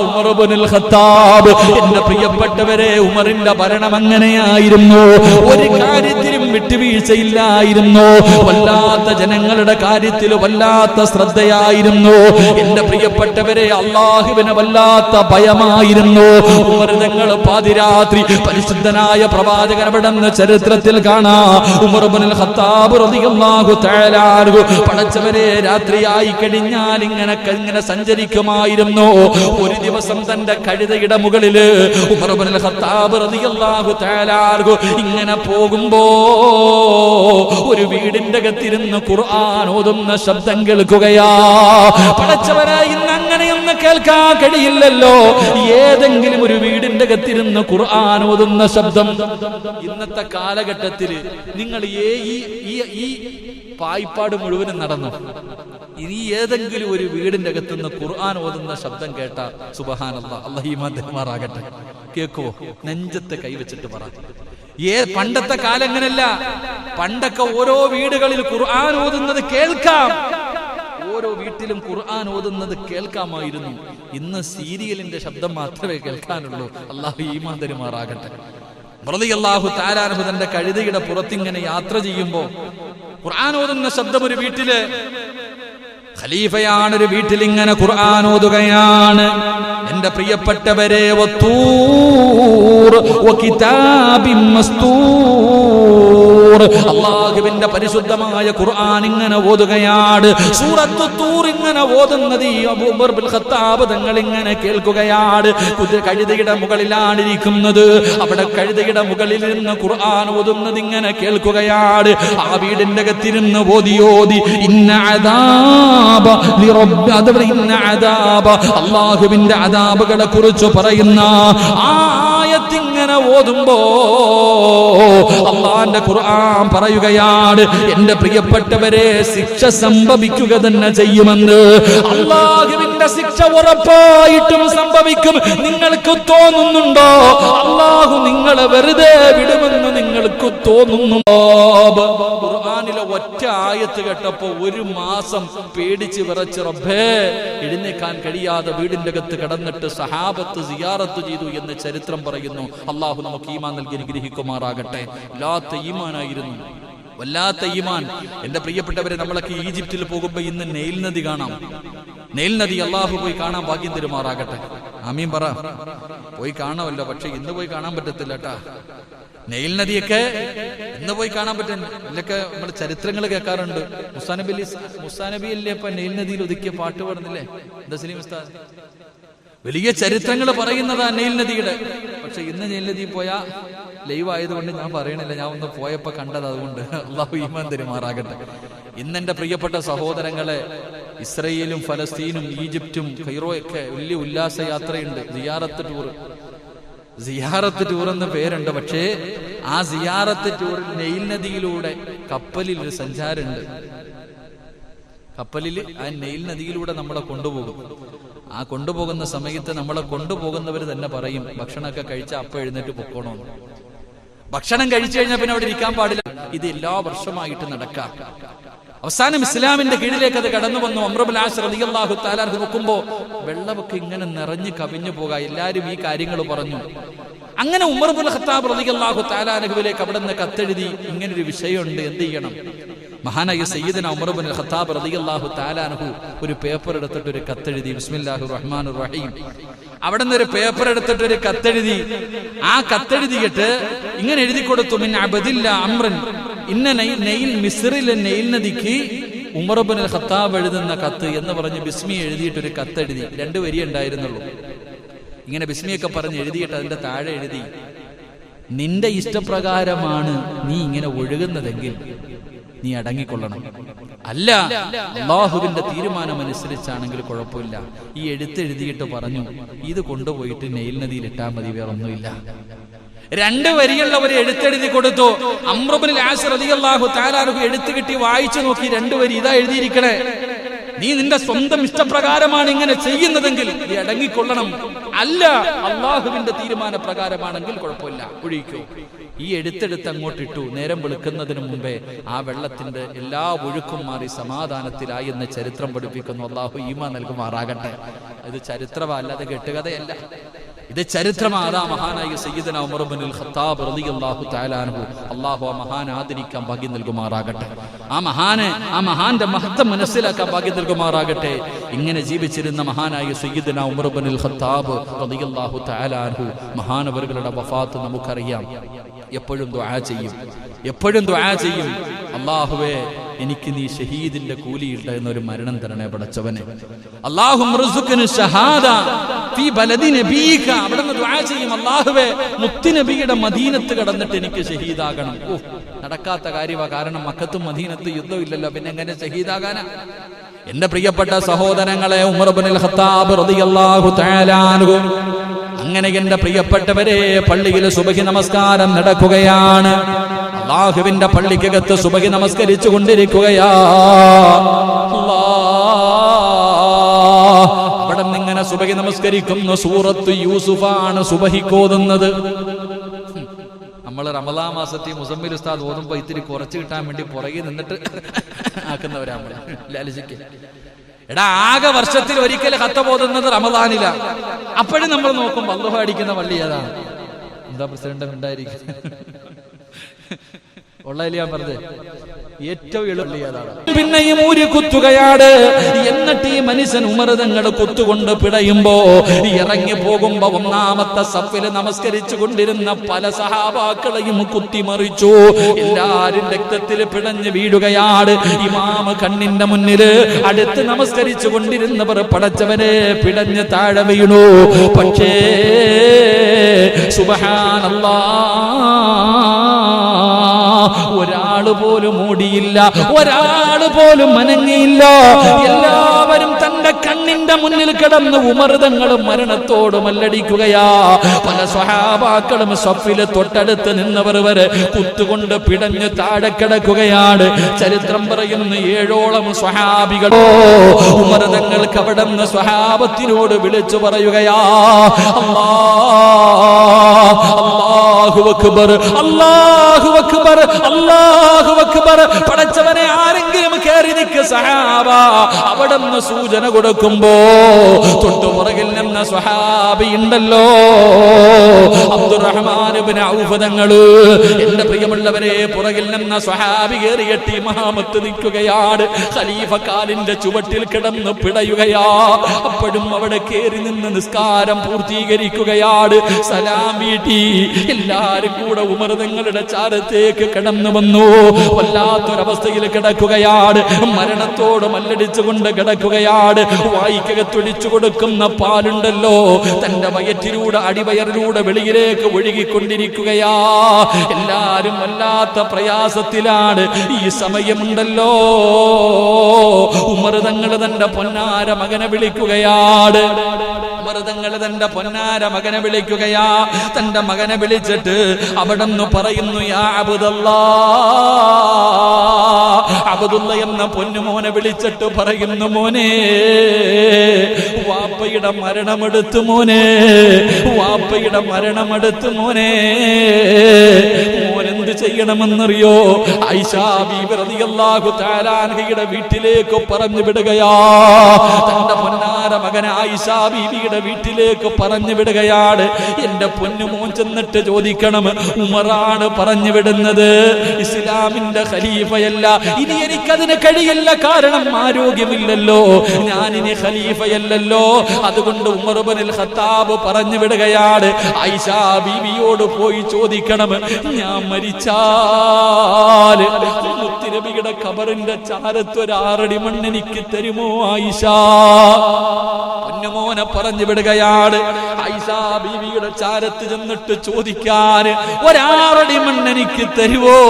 ഉമർ ഇബ്നുൽ ഖത്താബ്. എന്റെ പ്രിയപ്പെട്ടവരെ, ഉമറിന്റെ ഭരണം അങ്ങനെയായിരുന്നു. ഒരു കാര്യത്തിലും വിട്ടുവീഴ്ചയില്ലായിരുന്നു. വല്ലാത്ത ജനങ്ങളുടെ കാര്യത്തിൽ വല്ലാത്ത ശ്രദ്ധയായിരുന്നു. എന്റെ പ്രിയപ്പെട്ടവരെ, അള്ളാഹുവിന് വല്ലാത്ത ഭയമായിരുന്നു. ഉമർ തങ്ങൾ പാതിരാത്രി പരിശുദ്ധനായ പ്രവാചകൻ അവിടുന്ന് ചരിത്രത്തിൽ കാണാം. ഉമർ ഇബ്നുൽ ഖത്താബ് റളിയല്ലാഹു തആല അൻഹു പടച്ചവരെ രാത്രിയായി കഴിഞ്ഞാൽ ഇങ്ങനെ സഞ്ചരിക്കുമായിരുന്നു. ഒരു ദിവസം തന്റെ കഴുതയുടെ മുകളിൽ ഉമർ ഇബ്നുൽ ഖത്താബ് റളിയല്ലാഹു തആല അൻഹു ഇങ്ങനെ പോകുമ്പോ ഒരു വീടിന്റെ അകത്തിരുന്ന് ഖുർആൻ ഓതുന്ന ശബ്ദം കേൾക്കുകയാ. പടച്ചവരെ, ഇന്ന് അങ്ങനെയൊന്ന് കേൾക്കാൻ കഴിയില്ലല്ലോ. ഏതെങ്കിലും ഒരു വീടിന്റെ അകത്തിരുന്ന് ഖുർആൻ ഓതുന്ന ശബ്ദം. ഇന്നത്തെ കാലഘട്ടത്തിൽ നിങ്ങൾ ഈ പായിപ്പാട് മുഴുവനും നടന്നു, ഇനി ഏതെങ്കിലും ഒരു വീടിന്റെ അകത്തുനിന്ന് ഖുർആൻ ഓതുന്ന ശബ്ദം കേട്ട സുബ്ഹാനല്ലാഹ്, അല്ലാഹു ഈമാൻ തരുമാറാകട്ടെ. കേൾക്കുവോ? നെഞ്ചത്തെ കൈവച്ചിട്ട് പറ. പണ്ടത്തെ കാലം അങ്ങനല്ല. പണ്ടൊക്കെ ഓരോ വീടുകളിൽ ഖുർആൻ ഓതുന്നത് കേൾക്കാം, ഓരോ വീട്ടിലും ഖുർആൻ ഓതുന്നത് കേൾക്കാമായിരുന്നു. ഇന്ന് സീരിയലിന്റെ ശബ്ദം മാത്രമേ കേൾക്കാനുള്ളൂ. അല്ലാഹു ഈമാൻ തരുമാറാകട്ടെ. റളിയല്ലാഹു തആല അൻഹു തന്റെ കഴുതയുടെ പുറത്തിങ്ങനെ യാത്ര ചെയ്യുമ്പോ ഖുർആൻ ഓതുന്ന ശബ്ദം ഒരു വീട്ടില്, ഖലീഫയാണ് ഒരു വീട്ടിൽ ഇങ്ങനെ ഖുർആൻ ഓതുകയാണ്. എന്റെ പ്രിയപ്പെട്ടവരെ, വത്തൂർ വകിതാബിൻ മസ്തൂർ, അല്ലാഹുവിന്റെ പരിശുദ്ധമായ ഖുർആൻ ഇങ്ങനെ ഓതുകയാണ്. സൂറത്ത് തൂർ ഇങ്ങനെ ഓതുന്നത് അബൂ ഉമർ ബിൻ ഖത്താബ് തങ്ങൾ ഇങ്ങനെ കേൾക്കുകയാണ്. കഴുതയുടെ മുകളിലാണ് ഇരിക്കുന്നത്. അവിടെ കഴുതയുടെ മുകളിൽ നിന്ന് ഖുർആൻ ഓതുന്നത് ഇങ്ങനെ കേൾക്കുകയാണ്. ആ വീടിന്റെ അകത്തിരുന്ന് ഓതി ഇന്ന അദാബ ലിറബ്ബി, ഇന്ന അദാബ, അല്ലാഹുവിന്റെ അദാബുകളെ കുറിച്ച് പറയുന്ന ആ ആയത്തിങ്ങനെ ഓതുമ്പോ അല്ലാഹുവിന്റെ ഖുർആൻ പറയുകയാണ്, എന്റെ പ്രിയപ്പെട്ടവരെ, ശിക്ഷ സംഭവിക്കുക തന്നെ ചെയ്യുമെന്ന്. അല്ലാഹുവിന്റെ ശിക്ഷ ഉറപ്പായിട്ടും സംഭവിക്കും. നിങ്ങൾക്ക് തോന്നുന്നുണ്ടോ അല്ലാഹു നിങ്ങളെ വെറുതെ വിടുമെന്ന് നിങ്ങൾക്ക് തോന്നുന്നുണ്ടോ? ഖുർആനിലെ ഒറ്റ ആയത്ത് കേട്ടപ്പോ ഒരു മാസം പേടിച്ച് വിറച്ച് റബ്ബേ എഴുന്നേക്കാൻ കഴിയാതെ വീടിന്റെ അകത്ത് കിടന്നിട്ട് സഹാബത്ത് സിയാറത്ത് ചെയ്തു എന്ന് ചരിത്രം പറയുന്നു. അല്ലാഹു നമുക്ക് ഈമാൻ നൽകി അനുഗ്രഹിക്കുമാറാകട്ടെ. വല്ലാത്ത ഈമാനായിരുന്നു, വല്ലാത്ത ഈമാൻ. എന്റെ പ്രിയപ്പെട്ടവരെ, നമ്മളൊക്കെ ഈജിപ്തിൽ പോകുമ്പോ ഇന്ന് നൈൽ നദി കാണാം. നൈൽ നദി അല്ലാഹു പോയി കാണാൻ ഭാഗ്യം തരുമാറാകട്ടെ. ആമീൻ പറ. പോയി കാണാമല്ലോ, പക്ഷെ ഇന്ന് പോയി കാണാൻ പറ്റത്തില്ല കേട്ടാ. നൈൽ നദിയൊക്കെ ഇന്ന് പോയി കാണാൻ പറ്റും. ഇതിലൊക്കെ നമ്മുടെ ചരിത്രങ്ങൾ കേൾക്കാറുണ്ട്. മുസാനബി അല്ലേ ഇപ്പൊ നൈൽ നദിയിൽ ഒതുക്കിയ പാട്ട് പാടുന്നില്ലേ? എന്താ സലീം ഉസ്താദ്? വലിയ ചരിത്രങ്ങൾ പറയുന്നതാ നൈൽ നദിയുടെ. പക്ഷെ ഇന്ന് നൈൽ നദി പോയാ ലൈവ് ആയതുകൊണ്ട് ഞാൻ പറയണില്ല, ഞാൻ ഒന്ന് പോയപ്പോ കണ്ടത്. അതുകൊണ്ട് അല്ലാഹു ഈമാൻ തരുമാറാകട്ടെ. ഇന്നെന്റെ പ്രിയപ്പെട്ട സഹോദരങ്ങളെ, ഇസ്രയേലും ഫലസ്തീനും ഈജിപ്തും കൈറോയൊക്കെ വലിയ ഉല്ലാസ യാത്രയുണ്ട്. സിയാറത്ത് ടൂർ എന്ന പേരുണ്ട്. പക്ഷേ ആ സിയാറത്ത് ടൂറിൽ നൈൽ നദിയിലൂടെ കപ്പലിൽ ഒരു സഞ്ചാരമുണ്ട്. കപ്പലിൽ ആ നൈൽ നദിയിലൂടെ നമ്മളെ കൊണ്ടുപോകും. ആ കൊണ്ടുപോകുന്ന സമയത്ത് നമ്മളെ കൊണ്ടുപോകുന്നവർ തന്നെ പറയും, ഭക്ഷണമൊക്കെ കഴിച്ച അപ്പം എഴുന്നേറ്റ് പൊക്കോണമെന്ന്. ഭക്ഷണം കഴിച്ചു കഴിഞ്ഞാൽ പിന്നെ അവിടെ ഇരിക്കാൻ പാടില്ല. ഇത് എല്ലാ വർഷമായിട്ട് നടക്കാം. അവസാനം ഇസ്ലാമിന്റെ കീഴിലേക്ക് അത് കടന്നു വന്നു. ഉമർ ഇബ്നു ആസ് റളിയല്ലാഹു തആല അൻഹു നോക്കുമ്പോ വെള്ളമൊക്കെ ഇങ്ങനെ നിറഞ്ഞു കവിഞ്ഞു പോകാം. എല്ലാരും ഈ കാര്യങ്ങൾ പറഞ്ഞു. അങ്ങനെ ഉമർ ഇബ്നുൽ ഖത്താബ് റളിയല്ലാഹു തആല അൻഹുവിലേക്ക് അവിടെ നിന്ന് കത്തെഴുതി, ഇങ്ങനൊരു വിഷയമുണ്ട്, എന്ത് ചെയ്യണം? മഹാനായ സയ്യിദന ഉമർ ഇബ്നുൽ ഖത്താബ് റളിയല്ലാഹു തആല അൻഹു ഒരു പേപ്പർ എടുത്തിട്ട് ഒരു കത്തെഴുതി. ബിസ്മില്ലാഹിർ റഹ്മാനിർ റഹീം. അവിടെ നിന്ന് ഒരു പേപ്പർ എടുത്തിട്ട് ഒരു കത്തെഴുതി. ആ കത്തെഴുതിയിട്ട് ഇങ്ങനെ എഴുതി കൊടുത്തു, മിൻ അബദില്ല അമ്രൻ ഇന്ന നെയിൽ മിസ്റിലെ നെയിൽ നദിക്ക് ഉമർ ഇബ്നുൽ ഖത്താബ് എഴുതുന്ന കത്ത് എന്ന് പറഞ്ഞ് ബിസ്മി എഴുതിയിട്ടൊരു കത്തെഴുതി. 2 വരി ഉണ്ടായിരുന്നുള്ളൂ. ഇങ്ങനെ ബിസ്മിയൊക്കെ പറഞ്ഞ് എഴുതിയിട്ട് അതിന്റെ താഴെ എഴുതി, നിന്റെ ഇഷ്ടപ്രകാരമാണ് നീ ഇങ്ങനെ ഒഴുകുന്നതെങ്കിൽ നീ അടങ്ങിക്കൊള്ളണം, അല്ല അള്ളാഹുവിന്റെ തീരുമാനം അനുസരിച്ചാണെങ്കിൽ കുഴപ്പമില്ല. ഈ എഴുത്തെഴുതിയിട്ട് പറഞ്ഞു, ഇത് കൊണ്ടുപോയിട്ട് നെയിൽ നദിയിൽ ഇട്ടാൽ മതി, വേറൊന്നുമില്ല. 2 വരിയുള്ള ഒരു എഴുത്തെഴുതി കൊടുത്തു. അംർ ഇബ്നുൽ ആസ് റളിയല്ലാഹു തആല അൻഹു എഴുത്ത് കിട്ടി വായിച്ചു നോക്കി. 2 വരി ഇതാ എഴുതിയിരിക്കണേ, നീ നിന്റെ സ്വന്തം ഇഷ്ടപ്രകാരമാണ് ഇങ്ങനെ ചെയ്യുന്നതെങ്കിൽ നീ അടങ്ങിക്കൊള്ളണം, അല്ല അള്ളാഹുവിന്റെ തീരുമാന പ്രകാരമാണെങ്കിൽ കുഴപ്പമില്ല, ഒഴിക്കൂ. ഈ എഴുത്തെടുത്ത് അങ്ങോട്ടിട്ടു. നേരം വെളുക്കുന്നതിന് മുമ്പേ ആ വെള്ളത്തിന്റെ എല്ലാ ഒഴുക്കും മാറി സമാധാനത്തിലായി എന്ന് ചരിത്രം പഠിപ്പിക്കുന്നു. അള്ളാഹു ഈമാൻ നൽകുമാറാകട്ടെ. ഇത് ചരിത്രമല്ലാതെ കെട്ടുകഥയല്ല, ഇത് ചരിത്രമാണ്. മഹാനായ സയ്യിദന ഉമർ ഇബ്നുൽ ഖത്താബ് റളിയല്ലാഹു തആല അൻഹു, അല്ലാഹു ആ മഹാനെ ആദരിക്കാൻ ഭാഗ്യം നൽകുമാറാകട്ടെ. ആ മഹാന്റെ മഹത്വം മനസ്സിലാക്കാൻ ഭാഗ്യം നൽകുമാറാകട്ടെ. ഇങ്ങനെ ജീവിച്ചിരുന്ന മഹാനായ സയ്യിദന ഉമർ ഇബ്നുൽ ഖത്താബ് റളിയല്ലാഹു തആല അൻഹു മഹാനവറുകളുടെ വഫാത്ത് നമുക്കറിയാം. എപ്പോഴും ദുആ ചെയ്യും, അല്ലാഹുവേ എനിക്ക് നീ ഷഹീദിന്റെ കൂലിയിട്ട എന്നൊരു മരണം തരണേ പടച്ചവനെ. അല്ലാഹുമ്മ ഷഹാദ ഫീ ബലദി നബീക. അവിടുന്ന് ദുആ ചെയ്യും, അല്ലാഹുവേ മുത്തുനബിയുടെ മദീനത്ത് കടന്നിട്ട് എനിക്ക് ഷഹീദാകണം. നടക്കാത്ത കാര്യമാണ്, കാരണം മക്കത്തും മദീനത്തും യുദ്ധമില്ലല്ലോ, പിന്നെ എങ്ങനെ ഷഹീദാകാനാ? എന്റെ പ്രിയപ്പെട്ട സഹോദരങ്ങളെ, ഉമർ ഇബ്നുൽ ഖത്താബ് റളിയല്ലാഹു തആല അൻഹു, അങ്ങനെ എന്റെ പ്രിയപ്പെട്ടവരെ, പള്ളിയിൽ സുബഹി നമസ്കാരം നടക്കുകയാണ്. അല്ലാഹുവിന്റെ പള്ളിക്കകത്ത് സുബഹി നമസ്കരിച്ചു കൊണ്ടിരിക്കുകയാ. അവിടെ നിന്നിങ്ങനെ സുബഹി നമസ്കരിക്കുന്നു. സൂറത്ത് യൂസുഫാണ് സുബഹിക്കോതുന്നത്. നമ്മൾ റമദാൻ മാസത്തിൽ മുസമ്മിൽ ഉസ്താദ് ഓതുമ്പോ ഇത്തിരി കുറച്ച് കിട്ടാൻ വേണ്ടി പുറകെ നിന്നിട്ട് ആക്കുന്നവരാണ് ലാലിജിക്ക്. എടാ, ആകെ വർഷത്തിൽ ഒരിക്കൽ ഖത്ത ഓതുന്നത് റമദാനില. അപ്പോഴും നമ്മൾ നോക്കും അല്ലാഹു അടിക്കുന്ന പള്ളി ഏതാണ്? എന്താ പ്രസിഡന്റ് ഉണ്ടായിരിക്കും? ഉള്ളതിൽ ഞാൻ പറഞ്ഞത് ഏറ്റവും എളുപ്പമാണ്. പിന്നെയും ഊരി കുത്തുകയാണ്. എന്നിട്ട് ഈ മനുഷ്യൻ ഉമർ തങ്ങൾ കുത്തുകൊണ്ട് പിടയുമ്പോ ഇറങ്ങി പോകുമ്പോ ഒന്നാമത്തെ സഫിൽ നമസ്കരിച്ചു കൊണ്ടിരുന്ന പല സഹാബാക്കളെയും കുത്തിമറിച്ചു. എല്ലാരും രക്തത്തിൽ പിടഞ്ഞ് വീഴുകയാണ്. ഇമാമ കണ്ണിന്റെ മുന്നില് അടുത്ത് നമസ്കരിച്ചു കൊണ്ടിരുന്നവർ പടച്ചവനെ പിടഞ്ഞ് താഴെ വീണു. പക്ഷേ സുബ്ഹാനല്ലാഹ്, ഒരാള് പോലും ഓടിയില്ല, ഒരാള് പോലും അനങ്ങിയില്ല. എല്ലാവരും തന്റെ കണ്ണിന്റെ മുന്നിൽ കിടന്ന് ഉമർ തങ്ങൾ മരണത്തോട് മല്ലടിക്കുകയാ. പല സ്വഹാബാക്കളും സഫില് തൊട്ടടുത്ത് നിന്നവർ വരെ കുത്തുകൊണ്ട് പിടഞ്ഞ് താഴെ കിടക്കുകയാണ്. ചരിത്രം പറയുന്ന 7ഓളം സ്വഹാബികളോ ഉമർ തങ്ങൾക്ക് അവിടെ നിന്ന് സ്വഹാബത്തിനോട് വിളിച്ചു പറയുകയാ, അല്ലാഹു അക്ബർ, അല്ലാഹു അക്ബർ, അല്ലാഹു അക്ബർ. പടച്ചവനെ, ആരെങ്കിലും കയറി നിൽക്ക് സഹാബ. അവിടെ നിന്ന് സൂചന കൊടുക്കുമ്പോ തൊട്ടുപുറകിൽ നിന്ന സ്വഹാബി ഉണ്ടല്ലോ, അബ്ദുറഹ്മാൻ ഇബ്നു ഔഫ് തങ്ങള്. എന്റെ പ്രിയമുള്ളവരെ, പുറകിൽ നിന്ന സ്വഹാബി കയറിയിട്ട് ഇമാമത്ത് നിൽക്കുകയാണ്. ഖലീഫ കാലിന്റെ ചുവട്ടിൽ കിടന്ന് പിടയുകയാ. അപ്പോഴും അവിടെ കയറി നിന്ന് നിസ്കാരം പൂർത്തീകരിക്കുകയാണ്. സലാം വീട്ടി എല്ലാരും കൂടെ ഉമർ തങ്ങളുടെ ചാരത്തേക്ക് കടന്നു വന്നു. വല്ലാത്തൊരവസ്ഥയിൽ കിടക്കുകയാണ്. മരണത്തോട് മല്ലടിച്ചുകൊണ്ട് കിടക്കുകയാണ്. വായിക്കകത്തൊഴിച്ചു കൊടുക്കുന്ന പാലുണ്ടല്ലോ, തന്റെ വയറ്റിലൂടെ അടിവയറിലൂടെ വെളിയിലേക്ക് ഒഴുകിക്കൊണ്ടിരിക്കുകയാ. എല്ലാരും വല്ലാത്ത പ്രയാസത്തിലാണ്. ഈ സമയമുണ്ടല്ലോ, ഉമർ തങ്ങൾ തന്റെ പൊന്നാര മകനെ വിളിക്കുകയാണ്. ഉമർ തങ്ങൾ തന്റെ പൊന്നാര മകനെ വിളിക്കുകയാ. തന്റെ മകനെ വിളിച്ചിട്ട് അവിടെന്ന് പറയുന്നു, യാ അബ്ദുള്ള എന്ന പൊന്നുമോനെ വിളിച്ചിട്ട് പറയുന്നു, മോനെ, വാപ്പയുടെ മരണമെടുത്തു മോനെ, വാപ്പയുടെ മരണമെടുത്തു മോനെ. മോനെന്ത് എന്ത് ചെയ്യണമെന്നറിയോ? ആയിഷാ ബീബി റളിയല്ലാഹു തആല അൻഹയുടെ വീട്ടിലേക്ക് പറഞ്ഞു വിടുകയാ. തന്റെ പൊന്നാര മകൻ ആയിഷാ ബീബിയുടെ വീട്ടിലേക്ക് പറഞ്ഞു വിടുകയാണ്. എന്റെ പൊന്നുമോൻ ചെന്നിട്ട് ചോദിക്കണം, ഉമറാണ് പറഞ്ഞു വിടുന്നത്, ഇസ്ലാമിന്റെ ഖലീഫയല്ല. ഇനി എനിക്കതിന് കഴിയില്ല, കാരണം ആരോഗ്യമില്ലല്ലോ, ഞാനിനി ഖലീഫയല്ലല്ലോ. അതുകൊണ്ട് ഉമർ ഇബ്നുൽ ഖത്താബ് പറഞ്ഞു വിടുകയാണ്, ആയിഷാ ബീവിയോട് പോയി ചോദിക്കണം, ഞാൻ മരിച്ചാൽ മുത്തുനബിയുടെ ഖബറിന്റെ ചാരത്ത് ഒരു 6 അടി മണ്ണ് എനിക്ക് തരുമോ ആയിഷ? പൊന്നുമോനെ പറഞ്ഞു വിടുകയാണ്. ആയിഷാ ബീവിയുടെ ചാരത്ത് ചെന്നിട്ട് ചോദിക്കാൻ, ഒരു 6 അടി മണ്ണ് എനിക്ക് തരുവോ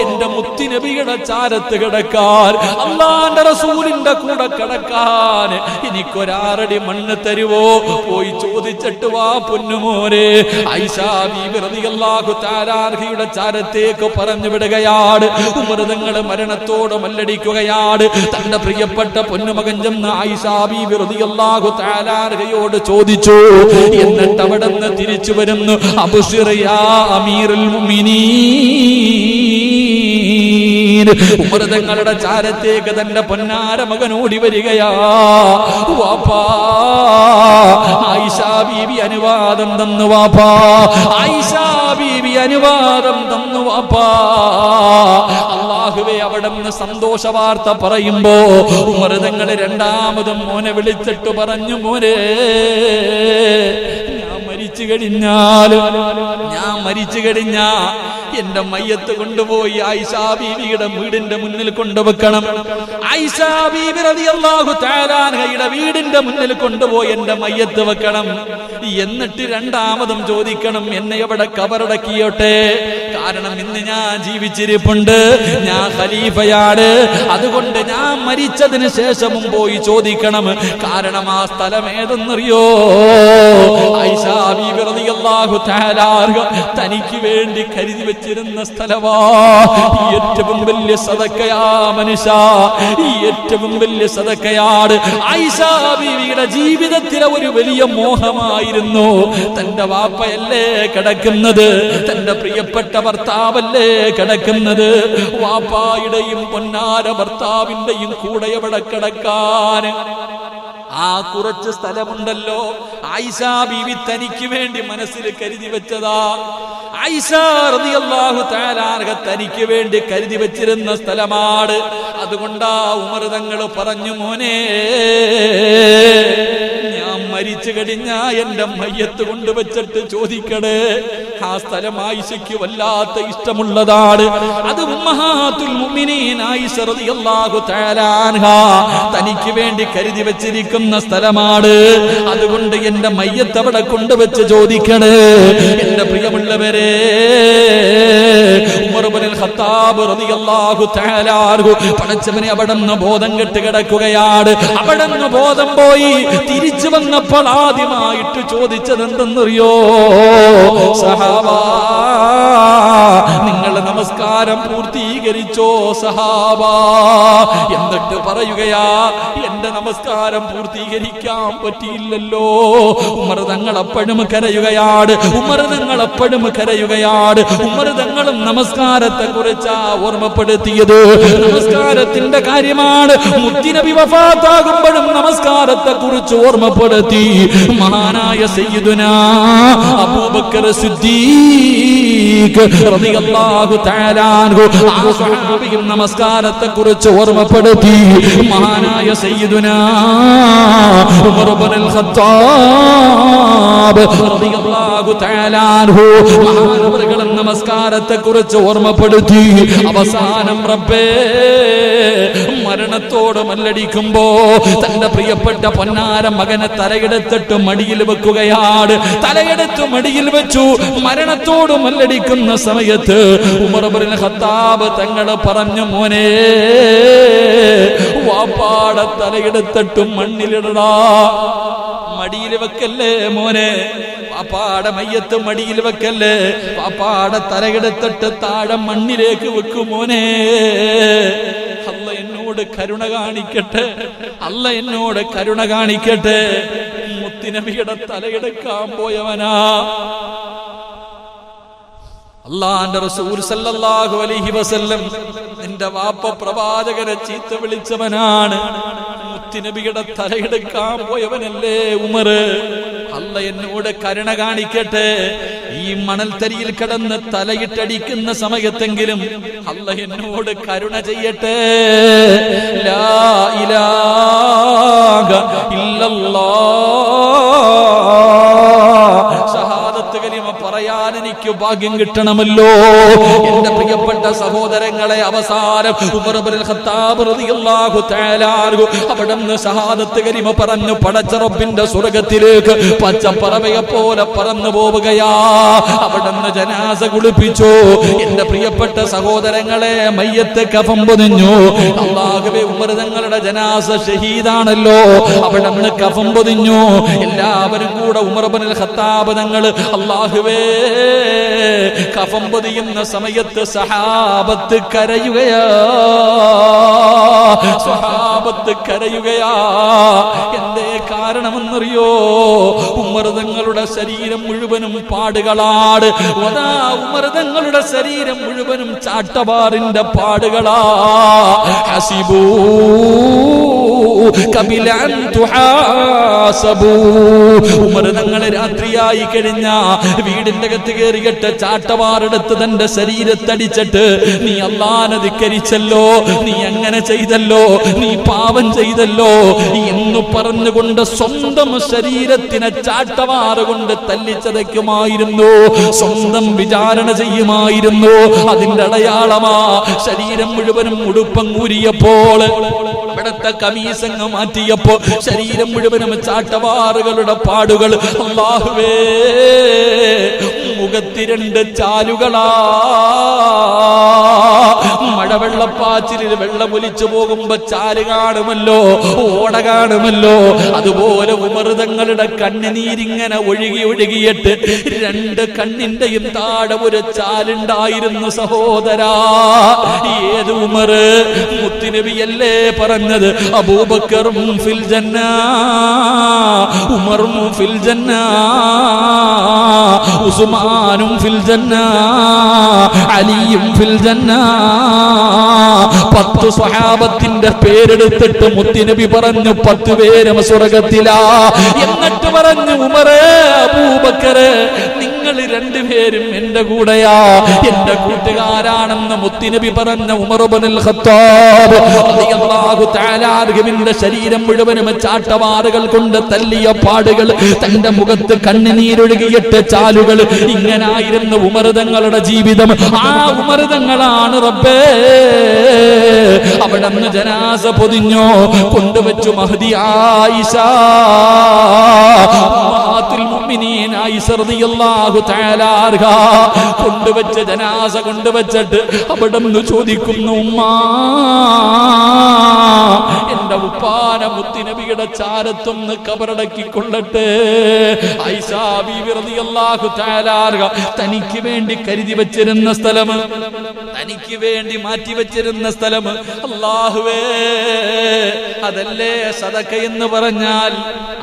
എന്റെ മുത്തുനബിയുടെ ചാരത്ത് കിടക്കാൻ, അല്ലാഹുവിന്റെ റസൂലിന്റെ കൂടെ കിടക്കാൻ എനിക്കൊരു 6 അടി മണ്ണ് തരുവോ? പോയി ചോദിച്ചിട്ട് വാ പൊന്നുമോനെ. ആയിഷാ ബീബി റളിയല്ലാഹു തആല അൻഹയുടെ ചാരത്തേക്ക് പറഞ്ഞു വിടുകയാണ്. ഉമർ തങ്ങൾ മരണത്തോട് മല്ലടിക്കുകയാണ്. തന്റെ പ്രിയപ്പെട്ട പൊന്നുമകൻ ചെന്ന് ആയിഷാ ബീബി റളിയല്ലാഹു തആല അൻഹയോട് ചോദിച്ചു. എന്നിട്ട് അവിടെ നിന്ന് തിരിച്ചു വരുന്നു, അബ്ശിർ യാ അമീറുൽ മുഅ്മിനീൻ. ഉമർ തങ്ങളുടെ ചാരത്തേക്ക് തന്റെ പൊന്നാര മകൻ ഓടി വരികയാ. വാപ്പാ, ആയിഷാ ബീബി അനുവാദം തന്നു വാപ്പാ, ആയിഷാ ബീബി അനുവാദം തന്നു വാപ്പാ. അല്ലാഹുവേ, അവിടെ നിന്ന് സന്തോഷ വാർത്ത പറയുമ്പോ ഉമർ തങ്ങൾ രണ്ടാമതും മോനെ വിളിച്ചിട്ട് പറഞ്ഞു, മോനെ, ഞാൻ മരിച്ചു കഴിഞ്ഞാ എന്റെ മയ്യത്ത് കൊണ്ടുപോയി ആയിഷാ ബീവിയുടെ വീടിന്റെ മുന്നിൽ കൊണ്ടുവെക്കണം. ആയിഷാ ബീവി റളിയല്ലാഹു തആല അൻഹയുടെ വീടിന്റെ മുന്നിൽ കൊണ്ടുപോയി എന്റെ മയ്യത്ത് വെക്കണം. എന്നിട്ട് രണ്ടാമതും ചോദിക്കണം, എന്നെ എവിടെ കബറടക്കിയോട്ടെ, കാരണം ഇന്ന് ഞാൻ ജീവിച്ചിരിപ്പുണ്ട്, ഞാൻ ഖലീഫയാണ്. അതുകൊണ്ട് ഞാൻ മരിച്ചതിന് ശേഷവും പോയി ചോദിക്കണം, കാരണം ആ സ്ഥലം ഏതെന്നറിയോ? ആയിഷാ ബീവി റളിയല്ലാഹു തആല തനിക്ക് വേണ്ടി കരുതി വെച്ചിരുന്ന സ്ഥലമാ. ഏറ്റവും വലിയ സദക്കയാ മനുഷ്യ, ഏറ്റവും വലിയ സദക്കയാണ്. ആയിഷാ ബീവിയുടെ ജീവിതത്തിലെ ഒരു വലിയ മോഹമായിരുന്നു, തന്റെ വാപ്പയല്ലേ കിടക്കുന്നത്, തന്റെ പ്രിയപ്പെട്ട ഭർത്താവല്ലേ കിടക്കുന്നത്, വാപ്പായുടെയും പൊന്നാര ഭർത്താവിന്റെയും കൂടെ എവിടെ കിടക്കാൻ? ആ കുറച്ച് സ്ഥലമുണ്ടല്ലോ, ആയിഷാ ബീവി തനിക്ക് വേണ്ടി മനസ്സിൽ കരുതി വെച്ചതാ. ആയിഷാ റളിയല്ലാഹു തആല അൻഹ തനിക്ക് വേണ്ടി കരുതി വെച്ചിരുന്ന സ്ഥലമാണ്. അതുകൊണ്ടാ ഉമർ തങ്ങൾ പറഞ്ഞു, മോനെ, ഞാൻ മരിച്ചു കഴിഞ്ഞാ എന്റെ മയ്യത്ത് കൊണ്ടുവച്ചിട്ട് ചോദിക്കണേ. ആ സ്ഥലം ആയിഷയ്ക്ക് വല്ലാത്ത ഇഷ്ടമുള്ളതാണ്. അത് ഉമ്മഹാത്തുൽ മുഅ്മിനീൻ ആയിഷ റളിയല്ലാഹു തആല അൻഹ തനിക്ക് വേണ്ടി കരുതി വെച്ചിരിക്കുന്ന സ്ഥലമാണ്. അതുകൊണ്ട് എന്റെ മയ്യത്ത് അവിടെ കൊണ്ടുവച്ച് ചോദിക്കണേ. എന്റെ പ്രിയമുള്ളവരെ, ഉമർ ഇബ്നുൽ ഖത്താബ് റളിയല്ലാഹു തആല അൻഹു പടച്ചവനെ അവിടെ നിന്ന് ബോധം കെട്ട് കിടക്കുകയാണ്. അവിടെ നിന്ന് ബോധം പോയി തിരിച്ചു വന്നപ്പോൾ ആദ്യമായിട്ട് ചോദിച്ചത് എന്തെന്നറിയോ? സഹാബാ, നിങ്ങൾ നമസ്കാരം പൂർത്തീകരിച്ചോ സഹാബാ? എന്നിട്ട് പറയുകയാ, എന്റെ നമസ്കാരം പൂർത്തീകരിക്കാൻ പറ്റിയില്ലല്ലോ. ഉമർ തങ്ങൾ അപ്പോഴും കരയുകയാണ്, ഉമർ തങ്ങൾ അപ്പോഴും കരയുകയാണ്. ഉമർ തങ്ങളും നമസ്കാരത്തെ കുറിച്ചാ ഓർമ്മപ്പെടുത്തിയത്. നമസ്കാരത്തിന്റെ കാര്യമാണ്. മുത്തുനബി വഫാത്താകുമ്പോഴും നമസ്കാരത്തെ കുറിച്ച് ഓർമ്മപ്പെടുത്തി. മഹാനായ സയ്യിദുനാ അബൂബക്കർ സിദ്ദീഖ് റളിയല്ലാഹു തആല അൻഹു ആ സ്വഹാബിയും നമസ്കാരത്തെ കുറിച്ച് ഓർമ്മപ്പെടുത്തി. മഹാനായ സയ്യിദുനാ ഉമർ ഇബ്നുൽ ഖത്താബ് റളിയല്ലാഹു തആല അൻഹു മഹാനവറുകളും നമസ്കാരത്തെ കുറിച്ച് ഓർമ്മപ്പെടുത്തി. അവസാനം റബ്ബേ, മരണത്തോട് മല്ലടിക്കുമ്പോ തന്റെ പ്രിയപ്പെട്ട പൊന്നാര മകനെ തലയെടുത്തിട്ട് മടിയിൽ വെക്കുകയാണ്. തലയെടുത്ത് മടിയിൽ വെച്ചു. മരണത്തോട് മല്ലടിക്കുന്ന സമയത്ത് ഉമർ ഇബ്നുൽ ഖത്താബ് തങ്ങൾ പറഞ്ഞു, മോനെ, വാപ്പാടെ തലയെടുത്തിട്ട് മണ്ണിലിടടാ, മടിയിൽ വെക്കല്ലേ മോനെ, വാപ്പാടെ മയ്യത്ത് മടിയിൽ വെക്കല്ലേ, വാപ്പാടെ തലയെടുത്തിട്ട് താഴെ മണ്ണിലേക്ക് വെക്കും മോനെ. അല്ല എന്നോട് കരുണ കാണിക്കട്ടെ, അല്ല എന്നോട് കരുണ കാണിക്കട്ടെ. മുത്തുനബിയുടെ തലയെടുക്കാൻ പോയവനാ. അല്ലാഹുവിന്റെ റസൂൽ സല്ലല്ലാഹു അലൈഹി വസല്ലം നിന്റെ വാപ്പ പ്രവാചകനെ ചീത്ത വിളിച്ചവനാണ്, മുത്തുനബിയുടെ തലയെടുക്കാൻ പോയവനല്ലേ ഉമർ. അല്ല എന്നോട് കരുണ കാണിക്കട്ടെ, ഈ മണൽത്തരിയിൽ കിടന്ന് തലയിട്ടടിക്കുന്ന സമയത്തെങ്കിലും അല്ല എന്നോട് കരുണ ചെയ്യട്ടെ. ലാ ഇലാഹ ഇല്ലല്ലാഹ്, ഷഹാദത്ത് കലിമ പറയാൻ എനിക്ക് ഭാഗ്യം കിട്ടണമല്ലോ. എന്റെ പ്രിയപ്പെട്ട സഹോദരങ്ങളെ, അവസാനം ഉമർ ഇബ്നുൽ ഖത്താബ് റളിയല്ലാഹു തആല അൻഹു അവിടുന്ന് ഷഹാദത്ത് കലിമ പറഞ്ഞു പടച്ച റബ്ബിന്റെ സ്വർഗ്ഗത്തിലേക്ക് പച്ചപ്പറവയെ പോലെ പറന്നു പോവുകയാ. അവിടുന്ന് ജനാസ കുളിപ്പിച്ചു. എന്റെ പ്രിയപ്പെട്ട സഹോദരങ്ങളെ, മയ്യത്ത് കഫൻ പൊതിഞ്ഞു. അല്ലാഹുവേ, ഉമർ തങ്ങളുടെ ജനാസ ഷഹീദാണല്ലോ. അവിടുന്ന് കഫൻ പൊതിഞ്ഞു. എല്ലാവരും കൂടെ ഉമർ ഇബ്നുൽ ഖത്താബ് തങ്ങൾ അല്ലാഹുവേ കഫൻ പൊതിയുന്ന സമയത്ത് സഹാബത്ത് കരയുകയാ, സഹാബത്ത് കരയുകയാ. എന്തേ കാരണമെന്നറിയോ? ഉമർ തങ്ങളുടെ ശരീരം മുഴുവനും പാടുകളാണ്. ഉമർ തങ്ങളുടെ ശരീരം മുഴുവനും ചാട്ടവാറിന്റെ പാടുകളാ. ഹസിബൂ കബിലൻ തുഹാസബൂ. ഉമർ തങ്ങൾ രാത്രിയായി കഴിഞ്ഞ വീടിന്റെ അകത്ത് കയറിയിട്ട് ചാട്ടവാറെടുത്ത് തന്റെ ശരീരത്തടിച്ചിട്ട്, നീ അല്ലാഹനെ ധിക്കരിച്ചല്ലോ, നീ അങ്ങനെ ചെയ്തല്ലോ, നീ പാപം ചെയ്തല്ലോ എന്ന് പറഞ്ഞുകൊണ്ട് സ്വന്തം ശരീരത്തിനെ ചാട്ടവാറ് കൊണ്ട് തല്ലിച്ചതയ്ക്കുമായിരുന്നു, സ്വന്തം വിചാരണ ചെയ്യുമായിരുന്നു. അതിന്റെ അടയാളമാ ശരീരം മുഴുവനും ഉടുപ്പങ്ങൂരിയപ്പോൾ, ഇവിടത്തെ കമീസങ്ങ് മാറ്റിയപ്പോ ശരീരം മുഴുവനും ചാട്ടവാറുകളുടെ പാടുകൾ. അല്ലാഹുവേ, മുഖത്തിരണ്ട് ചാലുകളാ. മഴവെള്ളപ്പാച്ചിലിൽ വെള്ളമൊലിച്ചു പോകുമ്പോ ചാല് കാണുമല്ലോ, ഓട കാണുമല്ലോ. അതുപോലെ ഉമർ തങ്ങളുടെ കണ്ണുനീരിങ്ങനെ ഒഴുകി ഒഴുകിയിട്ട് രണ്ട് കണ്ണിന്റെയും താഴെ ഒരു ചാലുണ്ടായിരുന്നു സഹോദരാ. ഏത് ഉമർ? മുത്തുനബിയല്ലേ പറഞ്ഞത്, അബൂബക്കറും ഫിൽ ജന്ന, ഉമറും ഫിൽ ജന്ന, ഉസ്മാനും ഫിൽ ജന്ന, അലിയും ഫിൽ ജന്ന. 10 സ്വഹാബത്തിന്റെ പേരെടുത്തിട്ട് മുത്തുനബി പറഞ്ഞു 10 പേരും സ്വർഗ്ഗത്തിലാ. എന്നിട്ട് പറഞ്ഞു, ഉമറേ, അബൂബക്കറേ, നിങ്ങൾ രണ്ടുപേരും എന്റെ കൂടെയാ, എന്റെ കൂട്ടുകാരാണെന്ന് മുത്തുനബി പറഞ്ഞ ഉമർ ഇബ്നുൽ ഖത്താബ് റളിയല്ലാഹു തആല അൻഹുവിന്റെ ശരീരം മുഴുവനും ചാട്ടവാറുകൾ കൊണ്ട് തല്ലിയ പാടുകൾ, തന്റെ മുഖത്ത് കണ്ണുനീരൊഴുകിയിട്ട് ചാലുകൾ. ഇങ്ങനായിരുന്നു ഉമർ തങ്ങളുടെ ജീവിതം. ആ ഉമർ തങ്ങളാണ് റബ്ബേ അവിടുന്ന് ജനാസ പൊതിഞ്ഞു കൊണ്ടുവച്ചു. മഹ്ദി ആയിഷ, ഉമ്മഹാത്തുൽ മുഅ്മിനീൻ ആയിഷ റളിയല്ലാഹു തആല അൻഹ കൊണ്ടുവച്ച ജനാസ കൊണ്ടുവച്ചിട്ട് അവിടുന്ന് ചോദിക്കുന്നു, ഉമ്മാ, എന്റെ ഉപ്പാന മുത്തുനബിയുടെ ചാരത്തൊന്ന് കബറടക്കിക്കൊള്ളട്ടെ. ആയിഷ ബീവി റളിയല്ലാഹു തആല അൻഹ തനിക്ക് വേണ്ടി കരുതി വെച്ചിരുന്ന സ്ഥലം, തനിക്ക് വേണ്ടി മാറ്റി വെച്ചിരുന്ന സ്ഥലം, അല്ലാഹുവേ, അതല്ലേ സദഖ എന്ന് പറഞ്ഞാൽ.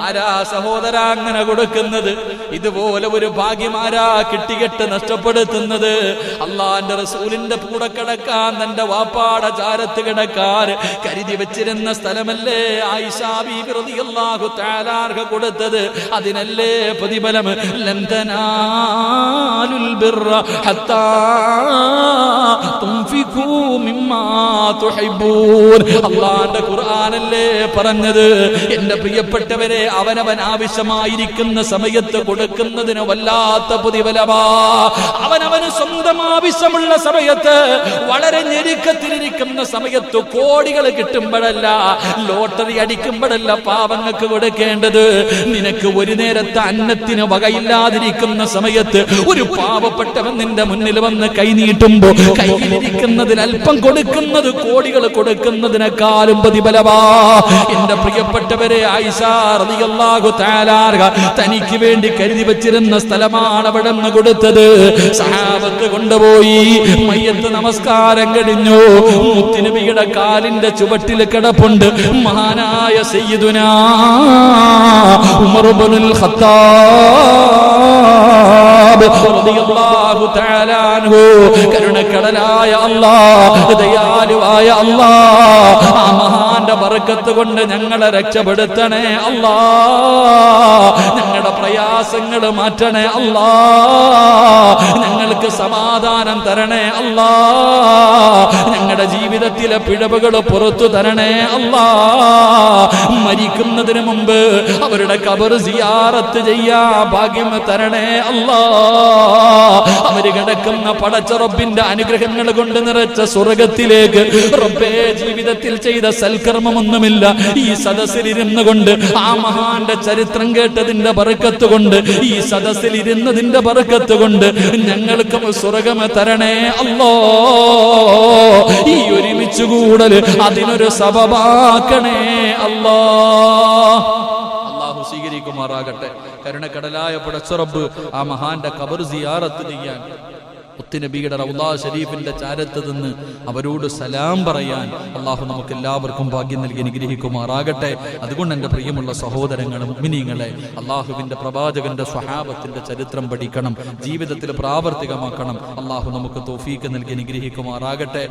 ആരാ സഹോദര അങ്ങനെ കൊടുക്കുന്നത്? ഇതുപോലെ ഒരു ഭാഗ്യമാരാ കിട്ടികെട്ട് നഷ്ടപ്പെടുത്തുന്നത്? അള്ളാന്റെ റസൂലിന്റെ കൂടെ കിടക്കാൻ, തന്റെ വാപ്പാടെ ചാരത്ത് കിടക്കാൻ കരുതി വെച്ചിരുന്ന സ്ഥലമല്ലേ ആയിഷ ബീബി റളിയല്ലാഹു തആല അൻഹ കൊടുത്തത്? അതിനല്ലേ പ്രതിഫലം. ലൻ തനാലുൽ ബിർറ ഹത്താ തുൻഫിഖൂ മിമ്മാ തുഹിബ്ബൂൻ. അല്ലാഹുവിന്റെ ഖുർആനല്ലേ പറഞ്ഞത്? എന്റെ പ്രിയപ്പെട്ടവരെ, അവനവൻ ആവശ്യമായിരിക്കുന്ന സമയത്ത് കൊടുക്കുന്നതിന് വല്ലാത്ത പ്രതിഫലമാ. അവനവന് സ്വന്തം ആവശ്യമുള്ള സമയത്ത്, വളരെ ഞെരുക്കത്തിലിരിക്കുന്ന സമയത്ത് കോടികൾ കിട്ടുമ്പോഴല്ല, ലോട്ടറി അടിക്കുമ്പോഴല്ല പാവങ്ങൾക്ക് കൊടുക്കേണ്ടത്. നിനക്ക് ഒരു നേരത്തെ അന്നത്തിന് വകയില്ലാതിരിക്കുന്ന സമയത്ത് ഒരു പാവപ്പെട്ടവൻ നിന്റെ മുന്നിൽ വന്ന് കൈനീട്ടുമ്പോ കയ്യിലിരിക്കുന്നതിൽ അല്പം കൊടുക്കുന്നത് കോടികൾ കൊടുക്കുന്നതിനേക്കാളും പ്രതിഫലമാ. എന്റെ പ്രിയപ്പെട്ടവരെ, ആയിഷ റളിയല്ലാഹു തആല അൻഹ തനിക്ക് വേണ്ടി കരുതി വെച്ചിരുന്ന സ്ഥലമാണ് അവിടെ നിന്ന് കൊടുത്തത്. സഹാബത്ത് കൊണ്ടുപോയി. മയ്യത്ത് നമസ്കാരം കഴിഞ്ഞു. മുത്തുനബിയുടെ കാലിന്റെ ചുവട്ടിൽ കിടപ്പുണ്ട് മഹാനായ സയ്യിദുനാ ഉമർ ഇബ്നുൽ ഖത്താബ് ഖത്താബ് റളിയല്ലാഹു തആല അൻഹു കരുണക്കടലായ അല്ലാഹ്, ദയാലുവായ അല്ലാഹ്, ആ മഹാന്റെ ബർക്കത്ത് കൊണ്ട് ഞങ്ങളെ രക്ഷപ്പെടുത്തണേ അല്ലാഹ്, ഞങ്ങളുടെ പ്രയാസങ്ങൾ മാറ്റണേ അല്ലാഹ്, ഞങ്ങൾക്ക് സമാധാനം തരണേ അല്ലാഹ്, ഞങ്ങളുടെ ജീവിതത്തിലെ പിഴവുകൾ പുറത്തു തരണേ അല്ലാഹ്, മരിക്കുന്നതിന് മുമ്പ് അവരുടെ ഖബർ സിയാറത്ത് ചെയ്യാ ഭാഗ്യം തരണേ അല്ലാഹ്, അവര് കിടക്കുന്ന പടച്ച റബ്ബിന്റെ അനുഗ്രഹങ്ങൾ കൊണ്ട് നിറച്ച സ്വർഗത്തിലേക്ക് റബ്ബേ ജീവിതത്തിൽ ചെയ്ത സൽക്കർമ്മമൊന്നുമില്ല, ഈ സദസ്സിൽ ഇരുന്നു കൊണ്ട് ആ മഹാന്റെ ചരിത്രം കേട്ടതിന്റെ ബർക്കത്ത് കൊണ്ട്, ഈ സദസ്സിൽ ഇരുന്നതിന്റെ ബർക്കത്ത് കൊണ്ട് ഞങ്ങൾക്കും സ്വർഗം തരണേ അല്ലാഹ്, ഈ ഒരുമിച്ച് കൂടൽ അതിനൊരു സബബാക്കണേ അല്ലാഹ്. അല്ലാഹു സ്വീകരിക്കുമാറാകട്ടെ. കരുണക്കടലായ പടച്ച റബ്ബ് ആ മഹാന്റെ ഖബർ സിയാറത്ത് ചെയ്യാൻ, മുത്തുനബിയുടെ റൗളാ ഷരീഫിന്റെ ചാരത്ത് നിന്ന് അവരോട് സലാം പറയാൻ അള്ളാഹു നമുക്ക് എല്ലാവർക്കും ഭാഗ്യം നൽകി അനുഗ്രഹിക്കുമാറാകട്ടെ. അതുകൊണ്ട് എൻ്റെ പ്രിയമുള്ള സഹോദരങ്ങളും മുഅ്മിനീങ്ങളെ, അള്ളാഹുവിന്റെ പ്രവാചകന്റെ സ്വഹാബത്തിന്റെ ചരിത്രം പഠിക്കണം, ജീവിതത്തിൽ പ്രാവർത്തികമാക്കണം. അള്ളാഹു നമുക്ക് തൗഫീഖ് നൽകി അനുഗ്രഹിക്കുമാറാകട്ടെ.